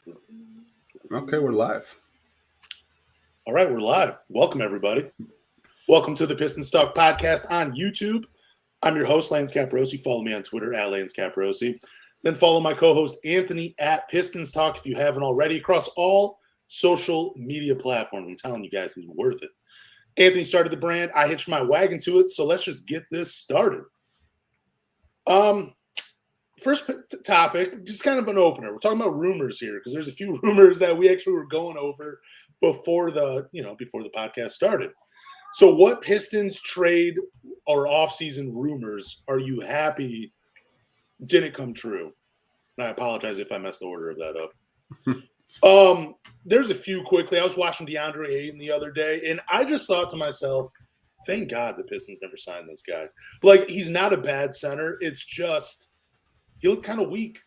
Okay, we're live. All right, we're live. Welcome, everybody. Welcome to the Pistons Talk Podcast on YouTube. I'm your host, Lance Caprosi. Follow me on Twitter, at Lance Caprosi. Then follow my co-host, Anthony, at Pistons Talk, if you haven't already, across all social media platforms. I'm telling you guys, he's worth it. Anthony started the brand. I hitched my wagon to it, so let's just get this started. First topic, just kind of an opener. We're talking about rumors here because there's a few rumors that we actually were going over before the podcast started. So what Pistons trade or offseason rumors are you happy didn't come true? And I apologize if I messed the order of that up. There's a few quickly. I was watching DeAndre Ayton the other day, and I just thought to myself, thank God the Pistons never signed this guy. Like, he's not a bad center. It's just he looked kind of weak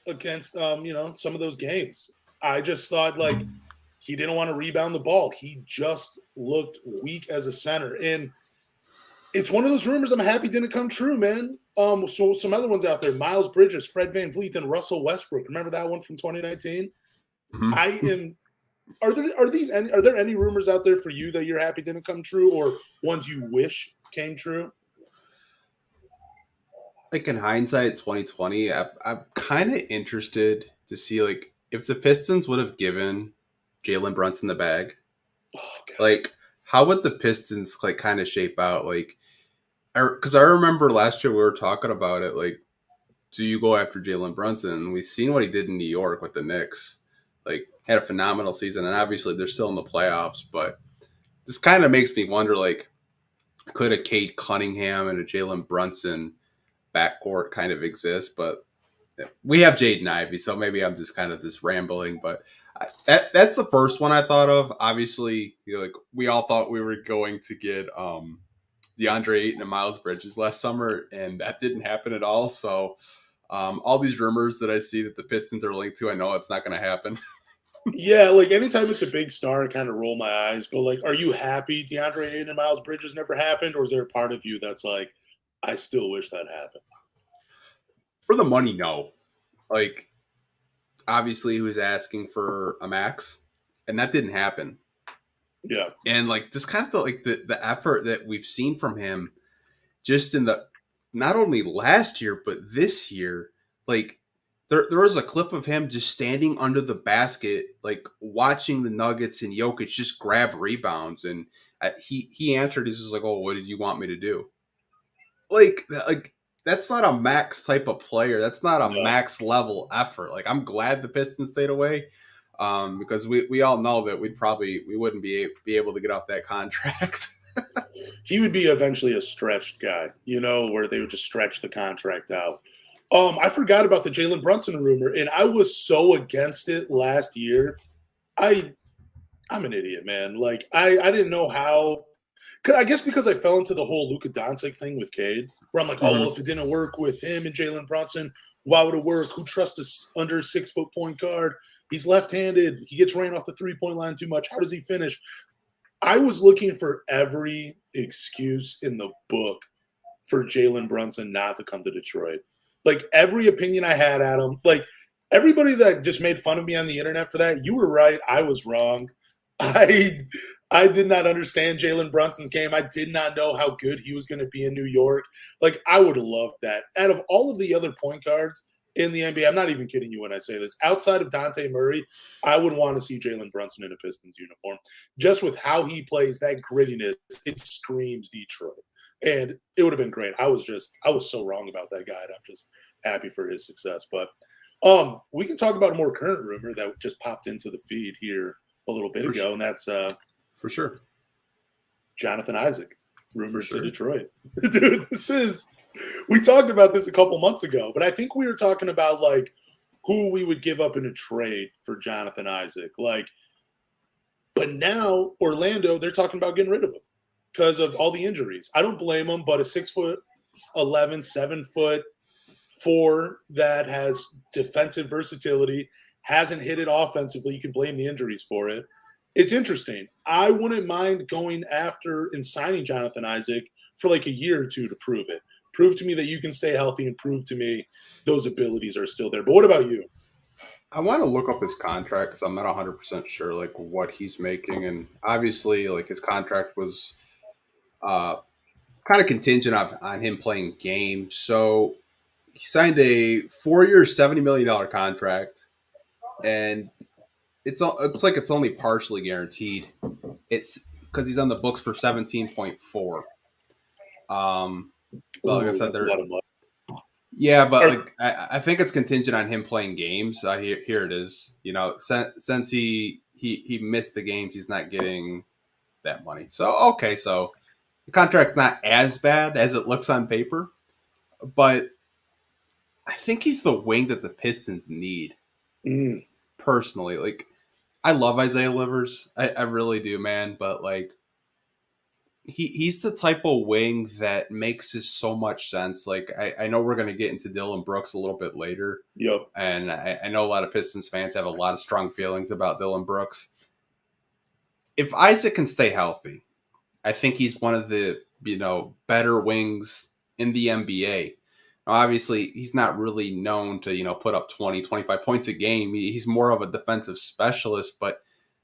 against some of those games. I just thought, like, he didn't want to rebound the ball. He just looked weak as a center. And it's one of those rumors I'm happy didn't come true, man. So some other ones out there, Miles Bridges, Fred VanVleet, and Russell Westbrook. Remember that one from 2019? Mm-hmm. Are there any rumors out there for you that you're happy didn't come true, or ones you wish came true? Like, in hindsight, 2020, I'm kind of interested to see, like, if the Pistons would have given Jalen Brunson the bag, like, how would the Pistons, like, kind of shape out? Like, because I remember last year we were talking about it, like, do you go after Jalen Brunson? We've seen what he did in New York with the Knicks. Like, had a phenomenal season, and obviously they're still in the playoffs, but this kind of makes me wonder, like, could a Cade Cunningham and a Jalen Brunson backcourt kind of exist? But we have Jaden Ivey, so maybe I'm just kind of just rambling, but that's the first one I thought of. Obviously, like, we all thought we were going to get DeAndre Ayton and Miles Bridges last summer, and that didn't happen at all. So all these rumors that I see that the Pistons are linked to, I know it's not going to happen. Yeah, like, anytime it's a big star, I kind of roll my eyes. But, like, are you happy DeAndre Ayton and Miles Bridges never happened, or is there a part of you that's like, I still wish that happened? For the money, no. Like, obviously he was asking for a max, and that didn't happen. Yeah. And, like, just kind of the effort that we've seen from him just in the not only last year but this year, like, there was a clip of him just standing under the basket, like, watching the Nuggets and Jokic just grab rebounds, and he answered, he's just like, oh, what did you want me to do? Like that's not a max type of player. That's not a max level effort. Like, I'm glad the Pistons stayed away because we all know that we wouldn't be able to get off that contract. He would be eventually a stretched guy, where they would just stretch the contract out. I forgot about the Jalen Brunson rumor, and I was so against it last year. I'm an idiot, man. Like, I didn't know how. I guess because I fell into the whole Luka Doncic thing with Cade, where I'm like, well, if it didn't work with him and Jalen Brunson, why would it work? Who trusts a under 6-foot point guard? He's left-handed. He gets ran off the three-point line too much. How does he finish? I was looking for every excuse in the book for Jalen Brunson not to come to Detroit. Like, every opinion I had at him, like, everybody that just made fun of me on the internet for that, you were right. I was wrong. I did not understand Jalen Brunson's game. I did not know how good he was going to be in New York. Like, I would have loved that. Out of all of the other point guards in the NBA, I'm not even kidding you when I say this, outside of Dante Murray, I would want to see Jalen Brunson in a Pistons uniform. Just with how he plays, that grittiness, it screams Detroit. And it would have been great. I was so wrong about that guy, and I'm just happy for his success. But we can talk about a more current rumor that just popped into the feed here a little bit ago, and that's for sure Jonathan Isaac, rumored to Detroit. Dude, we talked about this a couple months ago, but I think we were talking about, like, who we would give up in a trade for Jonathan Isaac. Like, but now Orlando, they're talking about getting rid of him because of all the injuries. I don't blame him, but a 6'11", 7'4" that has defensive versatility, hasn't hit it offensively. You can blame the injuries for it. It's interesting. I wouldn't mind going after and signing Jonathan Isaac for like a year or two to prove it. Prove to me that you can stay healthy and prove to me those abilities are still there. But what about you? I want to look up his contract because I'm not 100% sure like what he's making, and obviously like his contract was uh, kind of contingent on him playing games. So he signed a 4-year, $70 million contract, and it's like it's only partially guaranteed. It's because he's on the books for 17.4. But like I Ooh, said, that's a there. lot of money. Yeah, but Or, like I think it's contingent on him playing games. Here it is. You know, since he missed the games, he's not getting that money. So okay, so the contract's not as bad as it looks on paper, but I think he's the wing that the Pistons need mm, personally. Like I love Isaiah Livers, I really do, man. But like he's the type of wing that makes just so much sense. Like I know we're gonna get into Dylan Brooks a little bit later, yep. and I know a lot of Pistons fans have a lot of strong feelings about Dylan Brooks. If Isaac can stay healthy, I think he's one of the better wings in the NBA. Now, obviously, he's not really known to put up 20, 25 points a game. He's more of a defensive specialist, but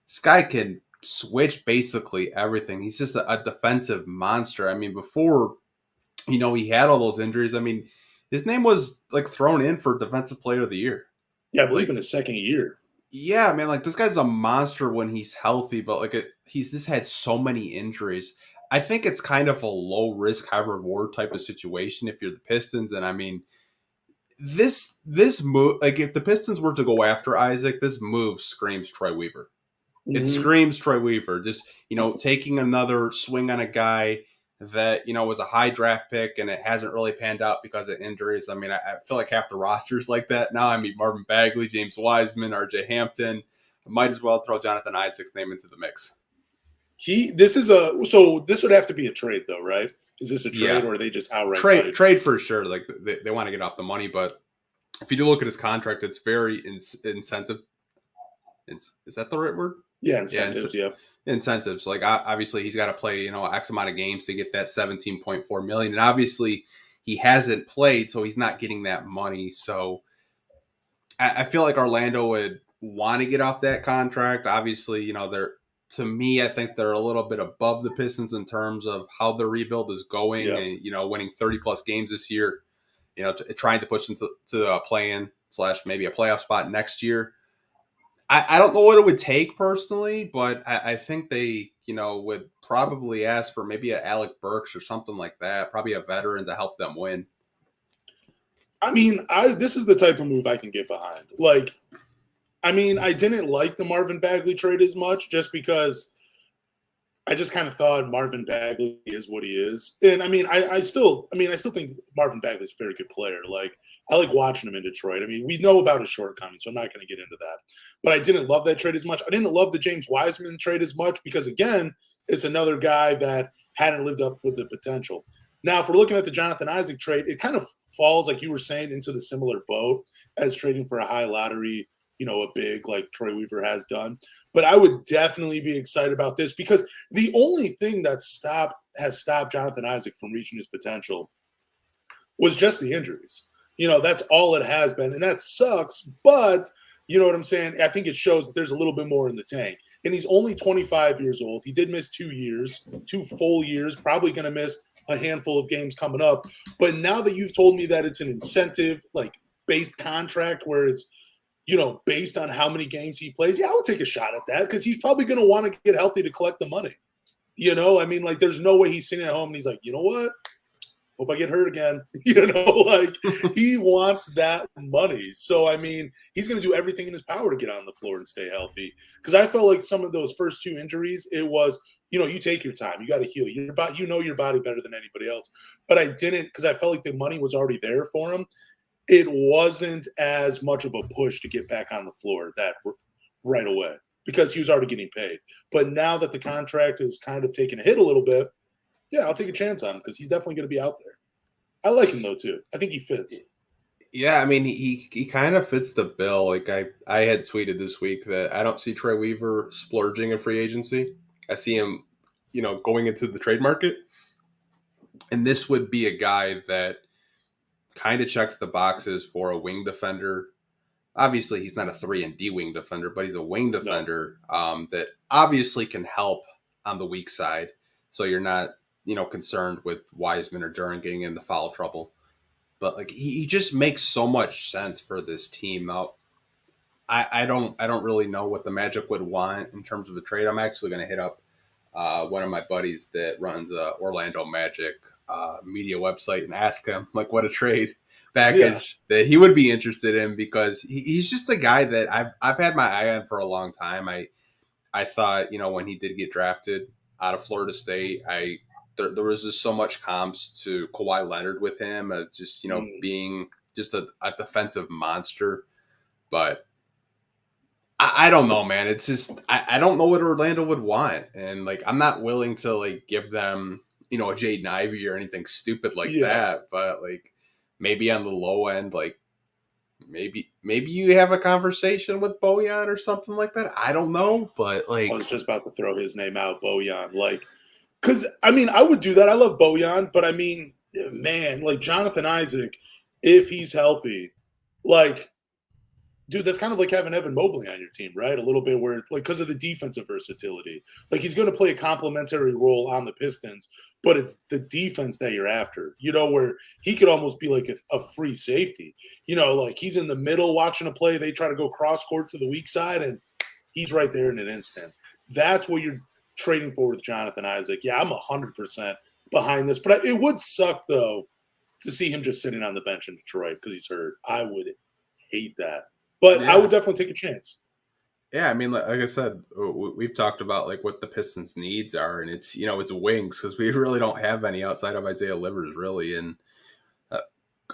this guy can switch basically everything. He's just a defensive monster. I mean, before he had all those injuries. I mean, his name was like thrown in for Defensive Player of the Year. Yeah, I believe in Like, his second year. yeah, man, like this guy's a monster when he's healthy, but he's just had so many injuries. I think it's kind of a low risk, high reward type of situation if you're the Pistons. And I mean, this move, like if the Pistons were to go after Isaac, this move screams Troy Weaver. It Mm-hmm. screams Troy Weaver. Just taking another swing on a guy that was a high draft pick and it hasn't really panned out because of injuries. I mean, I feel like half the rosters like that now. I mean, Marvin Bagley, James Wiseman, R.J. Hampton. I might as well throw Jonathan Isaac's name into the mix. This would have to be a trade though, right? Is this a trade Yeah, or are they just outright trade cutting? trade for sure. Like they want to get off the money, but if you do look at his contract, it's very incentive. Is that the right word? Yeah, Yeah, incentives. Yeah. incentives. Like obviously he's got to play X amount of games to get that 17.4 million, and obviously he hasn't played, so he's not getting that money. So I feel like Orlando would want to get off that contract. Obviously, they're to me, I think they're a little bit above the Pistons in terms of how the rebuild is going, Yeah. and winning 30 plus games this year. Trying to push them to a play-in / maybe a playoff spot next year. I don't know what it would take personally, but I think they, would probably ask for maybe a Alec Burks or something like that, probably a veteran to help them win. I mean, this is the type of move I can get behind. Like, I mean, I didn't like the Marvin Bagley trade as much just because I just kind of thought Marvin Bagley is what he is. And I mean, I still think Marvin Bagley's a very good player. Like, I like watching him in Detroit. I mean, we know about his shortcomings, so I'm not going to get into that. But I didn't love that trade as much. I didn't love the James Wiseman trade as much because, again, it's another guy that hadn't lived up with the potential. Now, if we're looking at the Jonathan Isaac trade, it kind of falls, like you were saying, into the similar boat as trading for a high lottery, a big like Troy Weaver has done. But I would definitely be excited about this because the only thing that has stopped Jonathan Isaac from reaching his potential was just the injuries. That's all it has been. And that sucks. But you know what I'm saying? I think it shows that there's a little bit more in the tank. And he's only 25 years old. He did miss 2 years, 2 full years, probably going to miss a handful of games coming up. But now that you've told me that it's an incentive, like based contract where it's, based on how many games he plays, yeah, I would take a shot at that because he's probably going to want to get healthy to collect the money. I mean, like, there's no way he's sitting at home and he's like, you know what? Hope I get hurt again. Like he wants that money. So, I mean, he's going to do everything in his power to get on the floor and stay healthy. Because I felt like some of those first 2 injuries, it was, you take your time. You got to heal. Your body, your body better than anybody else. But I didn't because I felt like the money was already there for him. It wasn't as much of a push to get back on the floor that right away because he was already getting paid. But now that the contract is kind of taking a hit a little bit, yeah, I'll take a chance on him because he's definitely going to be out there. I like him though too. I think he fits. Yeah, I mean he kind of fits the bill. Like I had tweeted this week that I don't see Troy Weaver splurging in free agency. I see him, going into the trade market, and this would be a guy that kind of checks the boxes for a wing defender. obviously he's not a 3-and-D wing defender, but he's a wing No. defender that obviously can help on the weak side. So you're not, concerned with Wiseman or Duran getting into foul trouble. But like he just makes so much sense for this team. Now, I don't really know what the Magic would want in terms of the trade. I'm actually going to hit up one of my buddies that runs Orlando Magic media website and ask him like what a trade package that he would be interested in, because he's just a guy that I've had my eye on for a long time. I thought, when he did get drafted out of Florida State, there was just so much comps to Kawhi Leonard with him, just being just a defensive monster. But I don't know, man. It's just I don't know what Orlando would want, and like I'm not willing to like give them a Jaden Ivey or anything stupid like that. But like maybe on the low end, like maybe you have a conversation with Bojan or something like that. I don't know, but like I was just about to throw his name out, Bojan. Like, because I mean, I would do that. I love Bojan, but I mean, man, like Jonathan Isaac, if he's healthy, like. Dude, that's kind of like having Evan Mobley on your team, right? A little bit where, like, because of the defensive versatility. Like, he's going to play a complementary role on the Pistons, but it's the defense that you're after, where he could almost be like a free safety. Like he's in the middle watching a play. They try to go cross court to the weak side, and he's right there in an instant. That's what you're trading for with Jonathan Isaac. Yeah, I'm 100% behind this. But it would suck, though, to see him just sitting on the bench in Detroit because he's hurt. I would hate that. But I would definitely take a chance. Yeah, I mean, like I said, we've talked about like what the Pistons' needs are, and it's it's wings, because we really don't have any outside of Isaiah Livers, really. And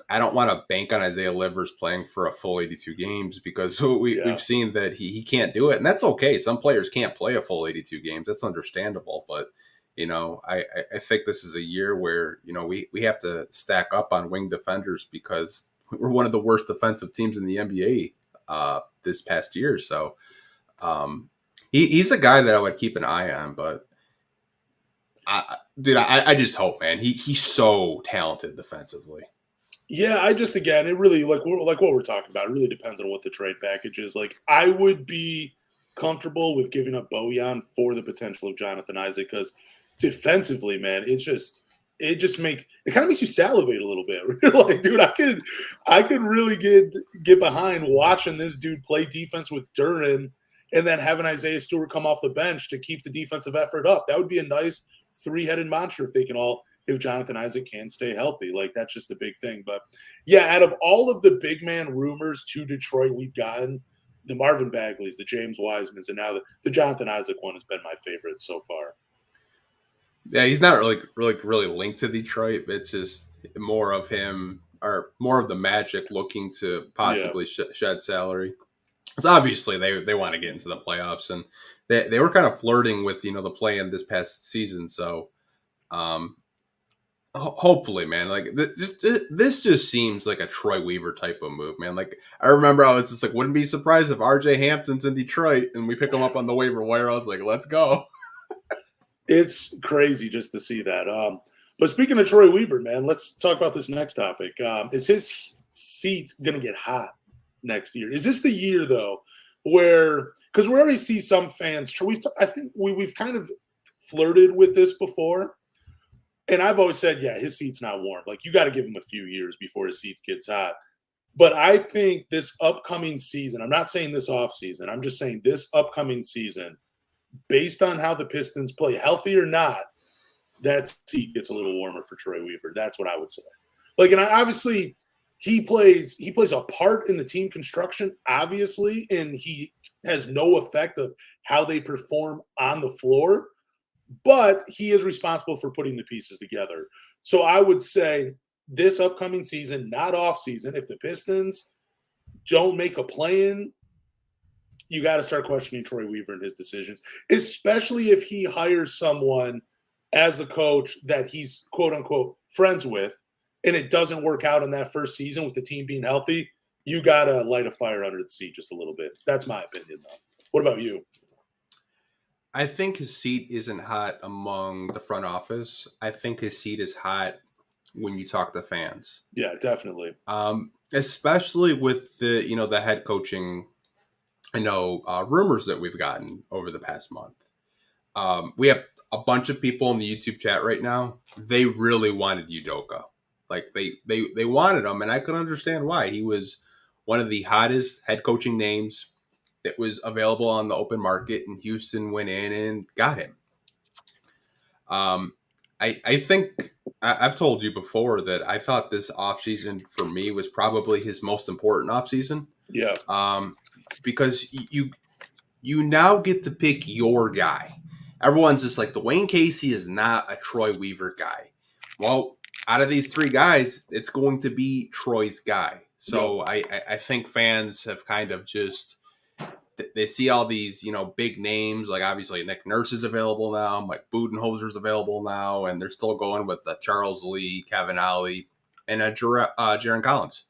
I don't want to bank on Isaiah Livers playing for a full 82 games, because we've seen that he can't do it, and that's okay. Some players can't play a full 82 games. That's understandable, but I think this is a year where we have to stack up on wing defenders, because we're one of the worst defensive teams in the NBA. This past year, so he's a guy that I would keep an eye on. But I just hope, man, he's so talented defensively. Yeah, it really like what we're talking about. It really depends on what the trade package is. Like, I would be comfortable with giving up Bojan for the potential of Jonathan Isaac, because defensively, man, it kind of makes you salivate a little bit. You're like, dude, I could really get behind watching this dude play defense with Duran, and then having Isaiah Stewart come off the bench to keep the defensive effort up. That would be a nice three-headed monster if Jonathan Isaac can stay healthy. Like, that's just the big thing. But yeah, out of all of the big man rumors to Detroit we've gotten, the Marvin Bagleys, the James Wisemans, and now the Jonathan Isaac one has been my favorite so far. Yeah, he's not really linked to Detroit. It's just more of him, or more of the Magic looking to possibly shed salary. Because obviously they want to get into the playoffs, and they were kind of flirting with the play-in this past season. So hopefully, man, like this just seems like a Troy Weaver type of move, man. Like I remember I was just like, wouldn't be surprised if RJ Hampton's in Detroit and we pick him up on the waiver wire. I was like, let's go. It's crazy just to see that. But speaking of Troy Weaver, man, let's talk about this next topic. Is his seat going to get hot next year? Is this the year, though, where – because we already see some fans – I think we've kind of flirted with this before. And I've always said, yeah, his seat's not warm. Like, you got to give him a few years before his seat gets hot. But I think this upcoming season – I'm not saying this offseason. I'm just saying this upcoming season – based on how the Pistons play, healthy or not, that seat gets a little warmer for Troy Weaver. That's what I would say. Like, and obviously he plays a part in the team construction, obviously, and he has no effect of how they perform on the floor, but he is responsible for putting the pieces together. So I would say this upcoming season, not off season, if the Pistons don't make a play-in, you got to start questioning Troy Weaver and his decisions, especially if he hires someone as the coach that he's quote unquote friends with, and it doesn't work out in that first season with the team being healthy. You got to light a fire under the seat just a little bit. That's my opinion, though. What about you? I think his seat isn't hot among the front office. I think his seat is hot when you talk to fans. Yeah, definitely. especially with the the head coaching rumors that we've gotten over the past month. We have a bunch of people in the YouTube chat right now. They really wanted Udoka. Like they wanted him, and I could understand why. He was one of the hottest head coaching names that was available on the open market, and Houston went in and got him. I think I've told you before that I thought this offseason for me was probably his most important offseason. Yeah. Because you now get to pick your guy. Everyone's just like, Dwayne Casey is not a Troy Weaver guy. Well, out of these three guys, it's going to be Troy's guy. So I think fans have kind of just, they see all these, big names. Like obviously Nick Nurse is available now. Mike Budenholzer's available now. And they're still going with Charles Lee, Kevin Ollie, and Jaron Collins.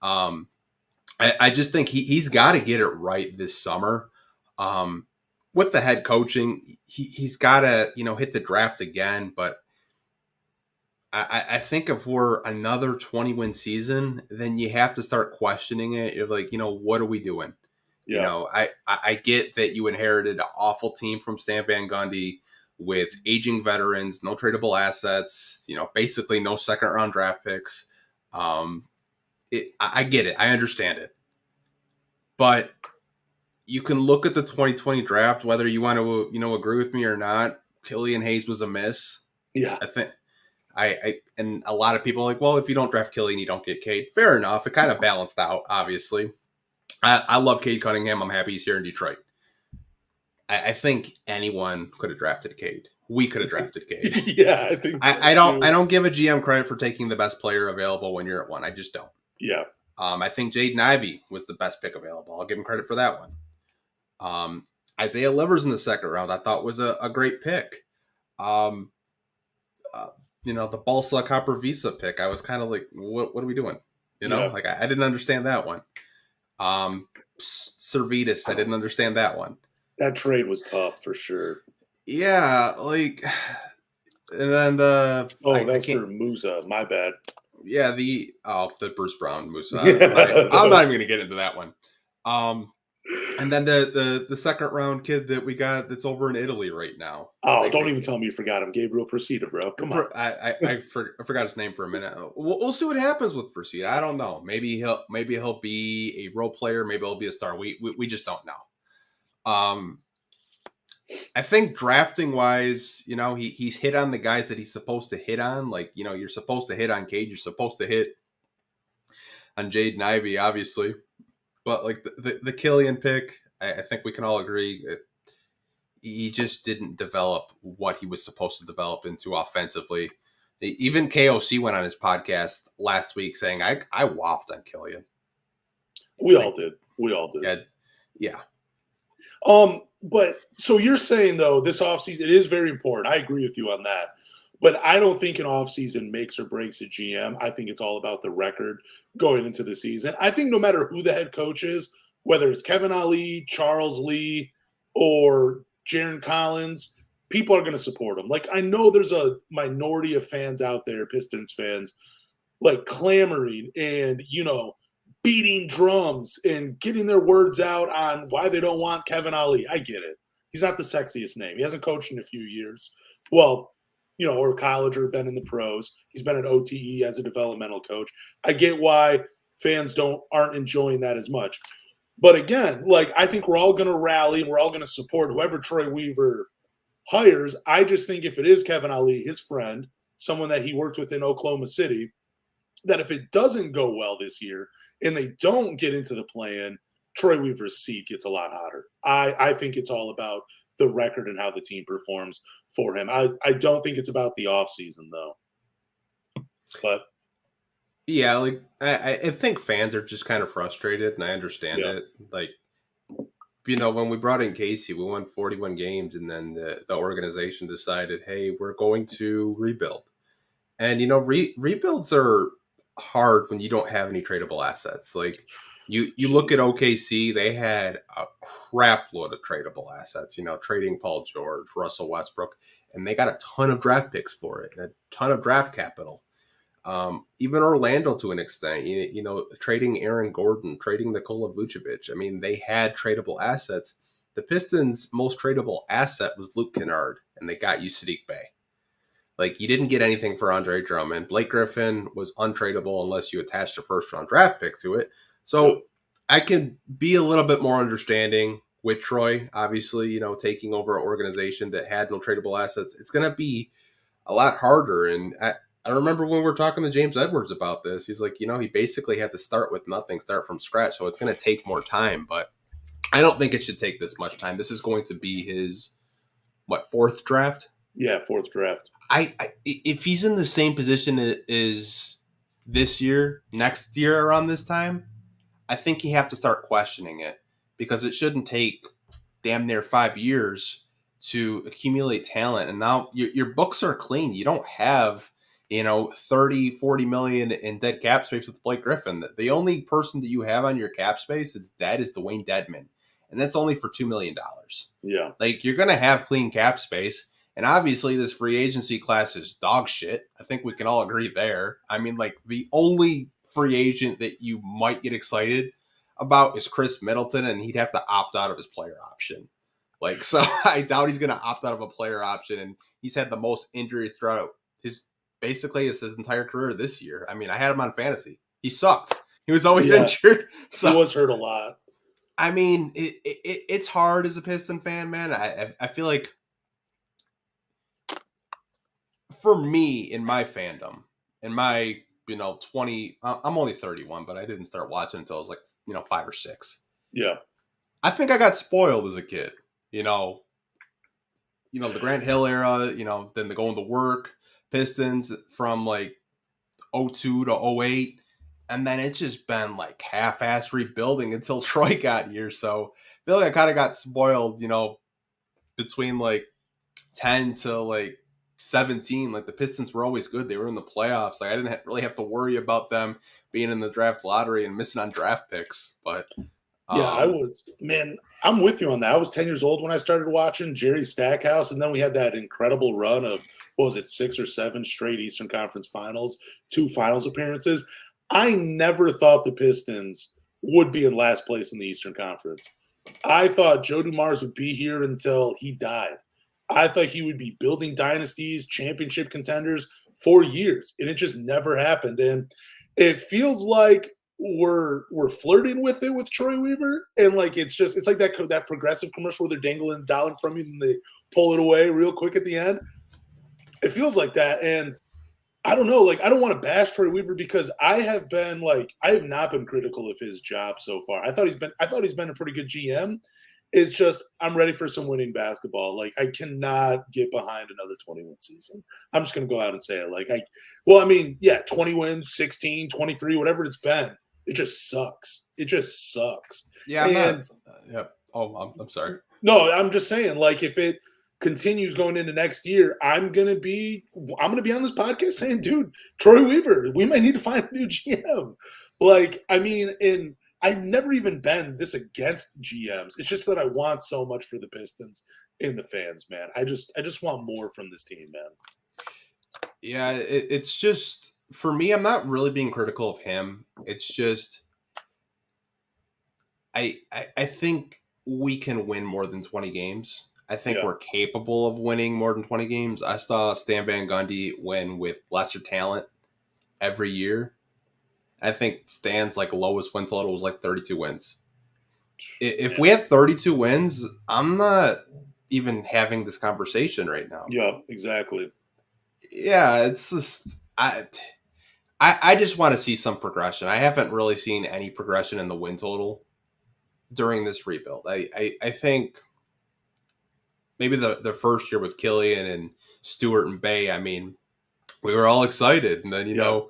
I just think he's got to get it right this summer. With the head coaching, he's got to, hit the draft again. But I think if we're another 20-win season, then you have to start questioning it. You're like, what are we doing? Yeah. I get that you inherited an awful team from Stan Van Gundy with aging veterans, no tradable assets, basically no second-round draft picks. I get it. I understand it. But you can look at the 2020 draft, whether you want to, agree with me or not. Killian Hayes was a miss. Yeah. I think and a lot of people are like, well, if you don't draft Killian, you don't get Cade. Fair enough. It kind of balanced out, obviously. I love Cade Cunningham. I'm happy he's here in Detroit. I think anyone could have drafted Cade. We could have drafted Cade. Yeah, I think so. I don't give a GM credit for taking the best player available when you're at one. I just don't. Yeah. I think Jaden Ivey was the best pick available. I'll give him credit for that one. Isaiah Livers in the second round, I thought was a great pick. The Balsa Copper Visa pick, I was kind of like, what are we doing? Like I didn't understand that one. Servetus, I didn't understand that one. That trade was tough for sure. Yeah, like, and then that's for Musa. My bad. Yeah, the Bruce Brown Musa. I'm not even going to get into that one. And then the second round kid that we got that's over in Italy right now. Oh, don't even tell me you forgot him. Gabriel Procida, bro. Come on. I forgot his name for a minute. We'll see what happens with Procida. I don't know. Maybe he'll be a role player. Maybe he'll be a star. We just don't know. I think drafting wise, he's hit on the guys that he's supposed to hit on. Like, you're supposed to hit on Cade. You're supposed to hit on Jaden Ivey, obviously. But like the Killian pick, I think we can all agree he just didn't develop what he was supposed to develop into offensively. Even KOC went on his podcast last week saying, I waffed on Killian. We all did. Yeah. But so you're saying, though, this offseason, it is very important. I agree with you on that. But I don't think an offseason makes or breaks a GM. I think it's all about the record going into the season. I think no matter who the head coach is, whether it's Kevin Ollie, Charles Lee, or Jaron Collins, people are going to support him. Like, I know there's a minority of fans out there, Pistons fans, like clamoring and, beating drums and getting their words out on why they don't want Kevin Ollie. I get it. He's not the sexiest name. He hasn't coached in a few years. Well, or college or been in the pros. He's been at OTE as a developmental coach. I get why fans aren't enjoying that as much. But again, like, I think we're all going to rally and we're all going to support whoever Troy Weaver hires. I just think if it is Kevin Ollie, his friend, someone that he worked with in Oklahoma City, that if it doesn't go well this year and they don't get into the play-in, Troy Weaver's seat gets a lot hotter. I think it's all about the record and how the team performs for him. I don't think it's about the offseason, though. But yeah, like I think fans are just kind of frustrated, and I understand it. Like, when we brought in Casey, we won 41 games, and then the organization decided, hey, we're going to rebuild. And rebuilds are hard when you don't have any tradable assets. Like, you look at OKC, they had a crap load of tradable assets, trading Paul George, Russell Westbrook, and they got a ton of draft picks for it and a ton of draft capital. Even Orlando to an extent, trading Aaron Gordon, trading Nikola Vucevic. I mean, they had tradable assets. The Pistons' most tradable asset was Luke Kennard, and they got you Sadiq Bey. Like, you didn't get anything for Andre Drummond. Blake Griffin was untradeable unless you attached a first-round draft pick to it. So I can be a little bit more understanding with Troy, obviously, taking over an organization that had no tradable assets. It's going to be a lot harder. And I remember when we were talking to James Edwards about this, he's like, he basically had to start with nothing, start from scratch. So it's going to take more time, but I don't think it should take this much time. This is going to be his, fourth draft? Yeah, fourth draft. If he's in the same position as this year, next year around this time, I think you have to start questioning it, because it shouldn't take damn near 5 years to accumulate talent. And now your books are clean. You don't have, 30, 40 million in dead cap space with Blake Griffin. The only person that you have on your cap space that's dead is Dwayne Dedmon. And that's only for $2 million. Yeah. Like, you're going to have clean cap space. And obviously, this free agency class is dog shit. I think we can all agree there. I mean, the only free agent that you might get excited about is Chris Middleton, and he'd have to opt out of his player option. So I doubt he's going to opt out of a player option. And he's had the most injuries throughout his entire career this year. I mean, I had him on fantasy. He sucked. He was always injured. So he was hurt a lot. I mean, it's hard as a Piston fan, man. I feel like, for me, in my fandom, in my 20, I'm only 31, but I didn't start watching until I was 5 or 6. Yeah, I think I got spoiled as a kid. The Grant Hill era. Then the going to work Pistons from 02 to 08, and then it's just been half-ass rebuilding until Troy got here. So I feel like I kind of got spoiled. Between 10 to 17, the Pistons were always good. They were in the playoffs. I didn't really have to worry about them being in the draft lottery and missing on draft picks. But I was, man, I'm with you on that. I was 10 years old when I started watching Jerry Stackhouse, and then we had that incredible run of, 6 or 7 straight Eastern Conference Finals, 2 finals appearances. I never thought the Pistons would be in last place in the Eastern Conference. I thought Joe Dumars would be here until he died. I thought he would be building dynasties, championship contenders for years, and it just never happened. And it feels like we're flirting with it with Troy Weaver, and it's like that Progressive commercial where they're dangling a dollar from you and they pull it away real quick at the end. It feels like that, and I don't know. I don't want to bash Troy Weaver because I have not been critical of his job so far. I thought he's been a pretty good GM. It's just I'm ready for some winning basketball. I cannot get behind another 20-win season. I'm just going to go out and say it. 20 wins, 16, 23, whatever it's been. It just sucks. It just sucks. Yeah. Oh, I'm sorry. No, I'm just saying, if it continues going into next year, I'm gonna be on this podcast saying, dude, Troy Weaver, we might need to find a new GM. And I've never even been this against GMs. It's just that I want so much for the Pistons and the fans, man. I just want more from this team, man. Yeah, it's just, for me, I'm not really being critical of him. It's just, I think we can win more than 20 games. I think we're capable of winning more than 20 games. I saw Stan Van Gundy win with lesser talent every year. I think Stan's lowest win total was 32 wins. If we had 32 wins, I'm not even having this conversation right now. Yeah, exactly. Yeah, it's just I just want to see some progression. I haven't really seen any progression in the win total during this rebuild. I think maybe the first year with Killian and Stewart and Bay, I mean, we were all excited. And then,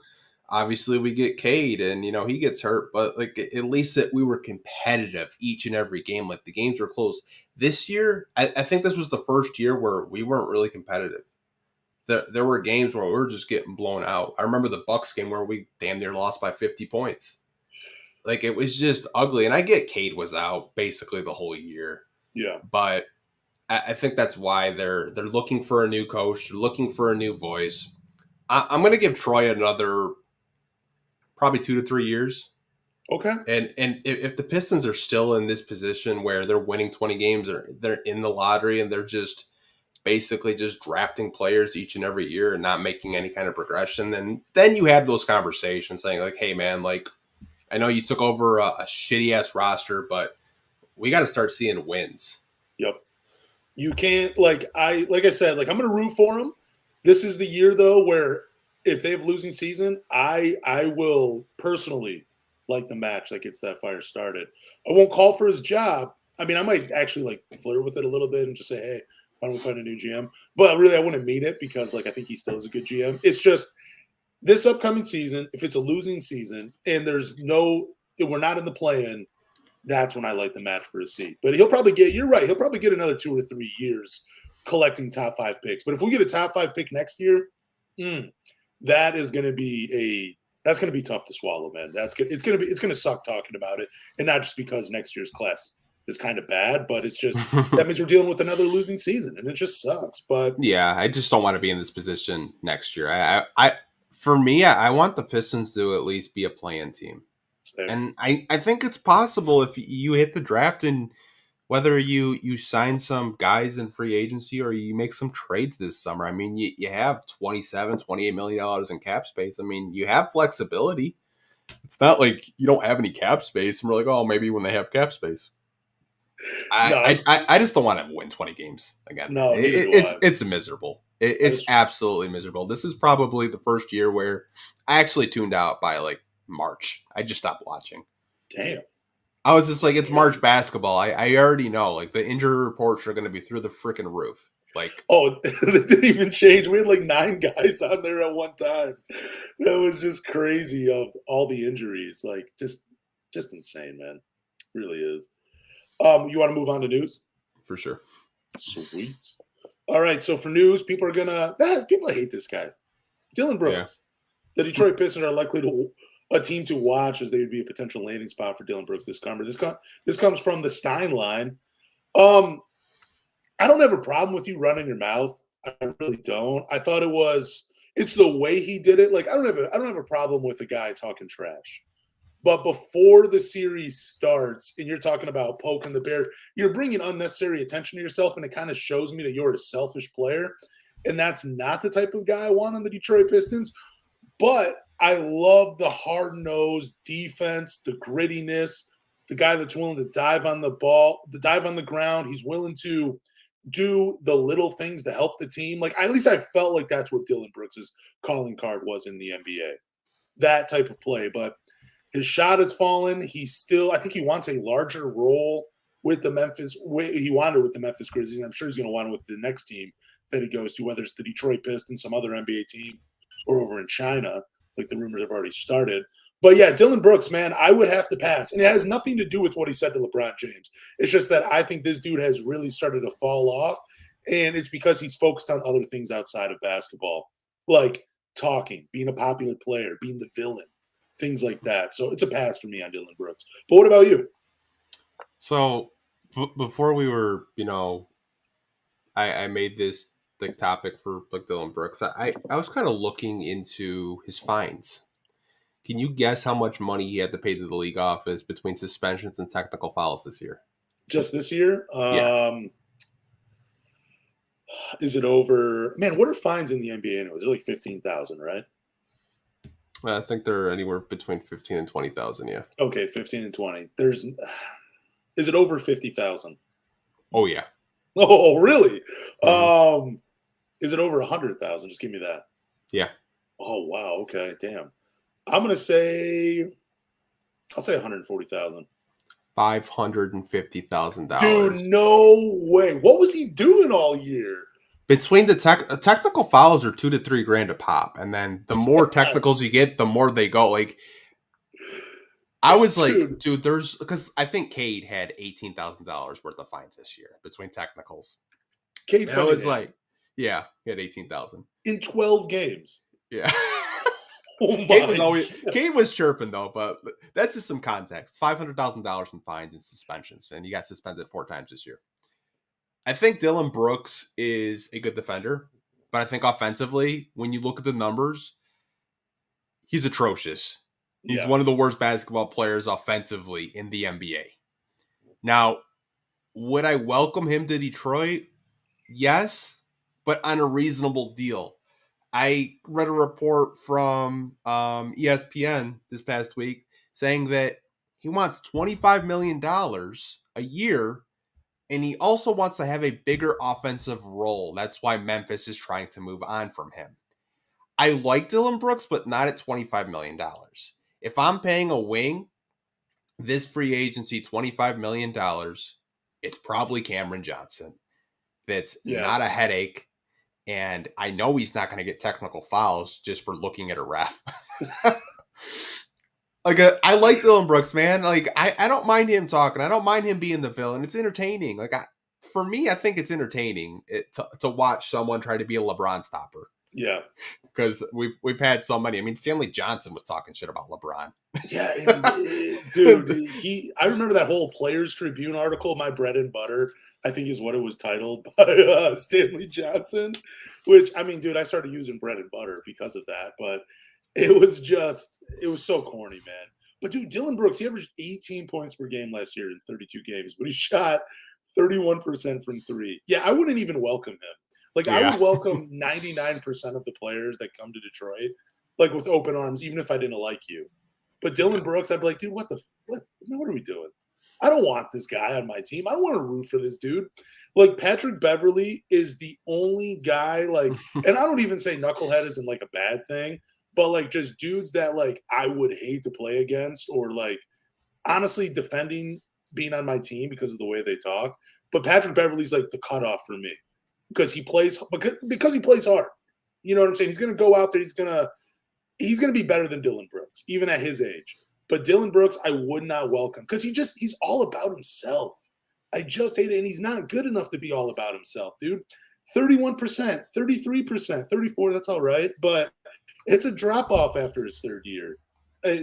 obviously we get Cade and, he gets hurt. But, at least that we were competitive each and every game. The games were close. This year, I think this was the first year where we weren't really competitive. There were games where we were just getting blown out. I remember the Bucks game where we damn near lost by 50 points. It was just ugly. And I get Cade was out basically the whole year. Yeah. But I think that's why they're looking for a new coach. They're looking for a new voice. I'm going to give Troy another probably 2 to 3 years. Okay. And if the Pistons are still in this position where they're winning 20 games or they're in the lottery and they're just basically just drafting players each and every year and not making any kind of progression, then you have those conversations saying like, hey man, like I know you took over a shitty ass roster, but we got to start seeing wins. Yep. You can't like I said, like I'm going to root for them. This is the year though where if they have losing season, I will personally like the match that gets that fire started. I won't call for his job. I mean, I might actually like flirt with it a little bit and just say, hey, why don't we find a new GM? But really, I wouldn't mean it because like I think he still is a good GM. It's just this upcoming season, if it's a losing season and we're not in the play-in, that's when I like the match for his seat. But you're right, he'll probably get another 2 or 3 years collecting top 5 picks. But if we get a top 5 pick next year, that is going to be that's going to be tough to swallow, man. It's going to suck talking about it, and not just because next year's class is kind of bad, but it's just that means we're dealing with another losing season, and it just sucks. But yeah, I just don't want to be in this position next year. For me, I want the Pistons to at least be a play-in team. Same. And I think it's possible if you hit the draft and whether you sign some guys in free agency or you make some trades this summer. I mean, you have $28 million in cap space. I mean, you have flexibility. It's not like you don't have any cap space and we're like, oh, maybe when they have cap space. I just don't want to win 20 games again. No, it's miserable. It's absolutely miserable. This is probably the first year where I actually tuned out by like March. I just stopped watching. Damn. I was just like, it's March basketball. I already know. Like the injury reports are going to be through the freaking roof. Like, oh, it didn't even change. We had like 9 guys on there at one time. That was just crazy of all the injuries. Like just insane, man. It really is. You want to move on to news? For sure. Sweet. All right. So for news, people hate this guy, Dillon Brooks. Yeah. The Detroit Pistons are likely to a team to watch as they would be a potential landing spot for Dillon Brooks this summer. This comes from the Stein line. I don't have a problem with you running your mouth. I really don't. I thought it's the way he did it. Like I don't have a problem with a guy talking trash. But before the series starts and you're talking about poking the bear, you're bringing unnecessary attention to yourself, and it kind of shows me that you're a selfish player. And that's not the type of guy I want on the Detroit Pistons. But I love the hard-nosed defense, the grittiness, the guy that's willing to dive on the ball, to dive on the ground. He's willing to do the little things to help the team. Like, at least I felt like that's what Dillon Brooks' calling card was in the NBA. That type of play. But his shot has fallen. I think he wants a larger role with the Memphis. He wanted with the Memphis Grizzlies, and I'm sure he's going to want it with the next team that he goes to, whether it's the Detroit Pistons, some other NBA team, or over in China, like the rumors have already started. But yeah, Dillon Brooks, man, I would have to pass. And it has nothing to do with what he said to LeBron James. It's just that I think this dude has really started to fall off, and it's because he's focused on other things outside of basketball, like talking, being a popular player, being the villain. Things like that. So it's a pass for me on Dillon Brooks. But what about you? So before we were, I made this the topic for like Dillon Brooks. I was kind of looking into his fines. Can you guess how much money he had to pay to the league office between suspensions and technical fouls this year? Just this year? Yeah. Is it over? Man, what are fines in the NBA anyway? They're like $15,000, right? I think they're anywhere between 15 and 20,000. Yeah. Okay, 15 and 20. Is it over 50,000? Oh yeah. Oh really? Mm-hmm. Is it over 100,000? Just give me that. Yeah. Oh wow. Okay. Damn. I'm gonna say. I'll say 140,000. $550,000. Dude, no way. What was he doing all year? Between the technical fouls are $2,000 to $3,000 a pop, and then the more technicals you get, the more they go. Like, I was like, dude, there's because I think Cade had $18,000 worth of fines this year between technicals. Cade, I was like, yeah, he had 18,000 in 12 games. Yeah. Oh Cade was chirping though, but that's just some context. $500,000 in fines and suspensions, and he got suspended 4 times this year. I think Dillon Brooks is a good defender. but I think offensively, when you look at the numbers, he's atrocious. He's one of the worst basketball players offensively in the NBA. Now, would I welcome him to Detroit? Yes, but on a reasonable deal. I read a report from ESPN this past week saying that he wants $25 million a year, and he also wants to have a bigger offensive role. That's why Memphis is trying to move on from him. I like Dillon Brooks, but not at $25 million. If I'm paying a wing this free agency $25 million, it's probably Cameron Johnson. That's not a headache. And I know he's not going to get technical fouls just for looking at a ref. I like Dillon Brooks, man. I don't mind him talking. I don't mind him being the villain. It's entertaining. For me, I think it's entertaining to watch someone try to be a LeBron stopper. Yeah. Because we've had so many. I mean, Stanley Johnson was talking shit about LeBron. Yeah, dude. I remember that whole Players Tribune article, My Bread and Butter, I think is what it was titled, by Stanley Johnson. Which, I mean, dude, I started using bread and butter because of that. But it was so corny, man. But, dude, Dillon Brooks, he averaged 18 points per game last year in 32 games. But he shot 31% from three. Yeah, I wouldn't even welcome him. I would welcome 99% of the players that come to Detroit, with open arms, even if I didn't like you. But Dillon Brooks, I'd be like, dude, what are we doing? I don't want this guy on my team. I don't want to root for this dude. Patrick Beverley is the only guy, and I don't even say knucklehead isn't a bad thing, but just dudes that I would hate to play against, or honestly defending being on my team because of the way they talk. But Patrick Beverley's the cutoff for me. Because he plays hard. You know what I'm saying? He's going to go out there. He's going to be better than Dillon Brooks, even at his age. But Dillon Brooks, I would not welcome because he's all about himself. I just hate it, and he's not good enough to be all about himself, dude. 31%, 33%, 34%. That's all right, but it's a drop off after his third year,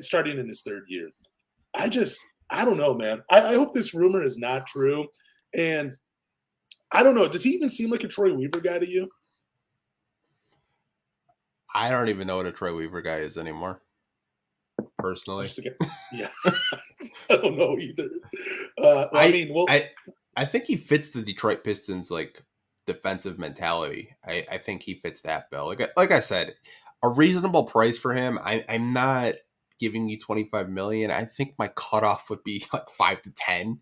starting in his third year. I don't know, man. I hope this rumor is not true, and I don't know. Does he even seem like a Troy Weaver guy to you? I don't even know what a Troy Weaver guy is anymore, personally. Yeah. I don't know either. I think he fits the Detroit Pistons, defensive mentality. I think he fits that bill. Like I said, a reasonable price for him. I'm not giving you $25 million. I think my cutoff would be 5 to 10.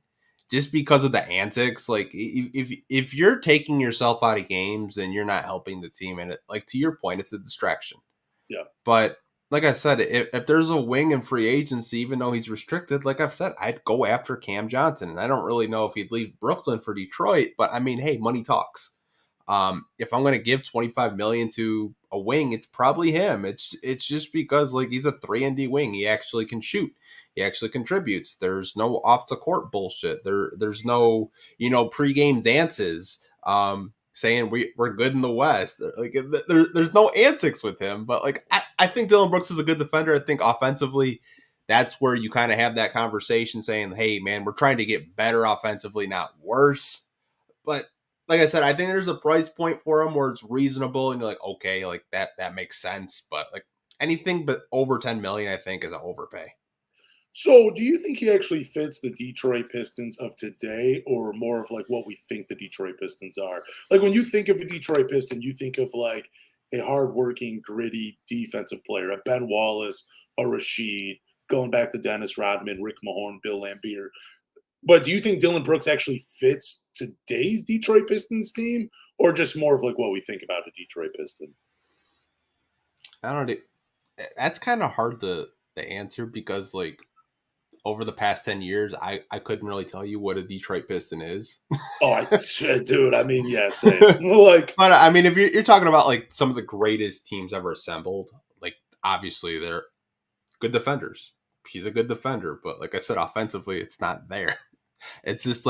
Just because of the antics, if you're taking yourself out of games and you're not helping the team, and to your point, it's a distraction. Yeah. But like I said, if there's a wing in free agency, even though he's restricted, like I've said, I'd go after Cam Johnson, and I don't really know if he'd leave Brooklyn for Detroit. But I mean, hey, money talks. If I'm going to give $25 million to a wing, it's probably him. It's just because he's a 3-and-D wing. He actually can shoot. He actually contributes. There's no off the court bullshit. There's no, pregame dances saying we're good in the West. There's no antics with him. But I think Dillon Brooks is a good defender. I think offensively, that's where you kind of have that conversation saying, hey, man, we're trying to get better offensively, not worse. But like I said, I think there's a price point for him where it's reasonable and you're okay, that makes sense. But anything but over $10 million, I think, is an overpay. So do you think he actually fits the Detroit Pistons of today, or more of what we think the Detroit Pistons are? When you think of a Detroit Piston, you think of a hardworking, gritty defensive player, a Ben Wallace, a Rashid, going back to Dennis Rodman, Rick Mahorn, Bill Laimbeer. But do you think Dillon Brooks actually fits today's Detroit Pistons team, or just more of what we think about a Detroit Piston? I don't know. That's kind of hard to answer because over the past 10 years, I couldn't really tell you what a Detroit Piston is. Dude, I mean, yeah, same. But I mean, if you're talking about some of the greatest teams ever assembled, obviously they're good defenders. He's a good defender, but like I said, offensively, it's not there. It's just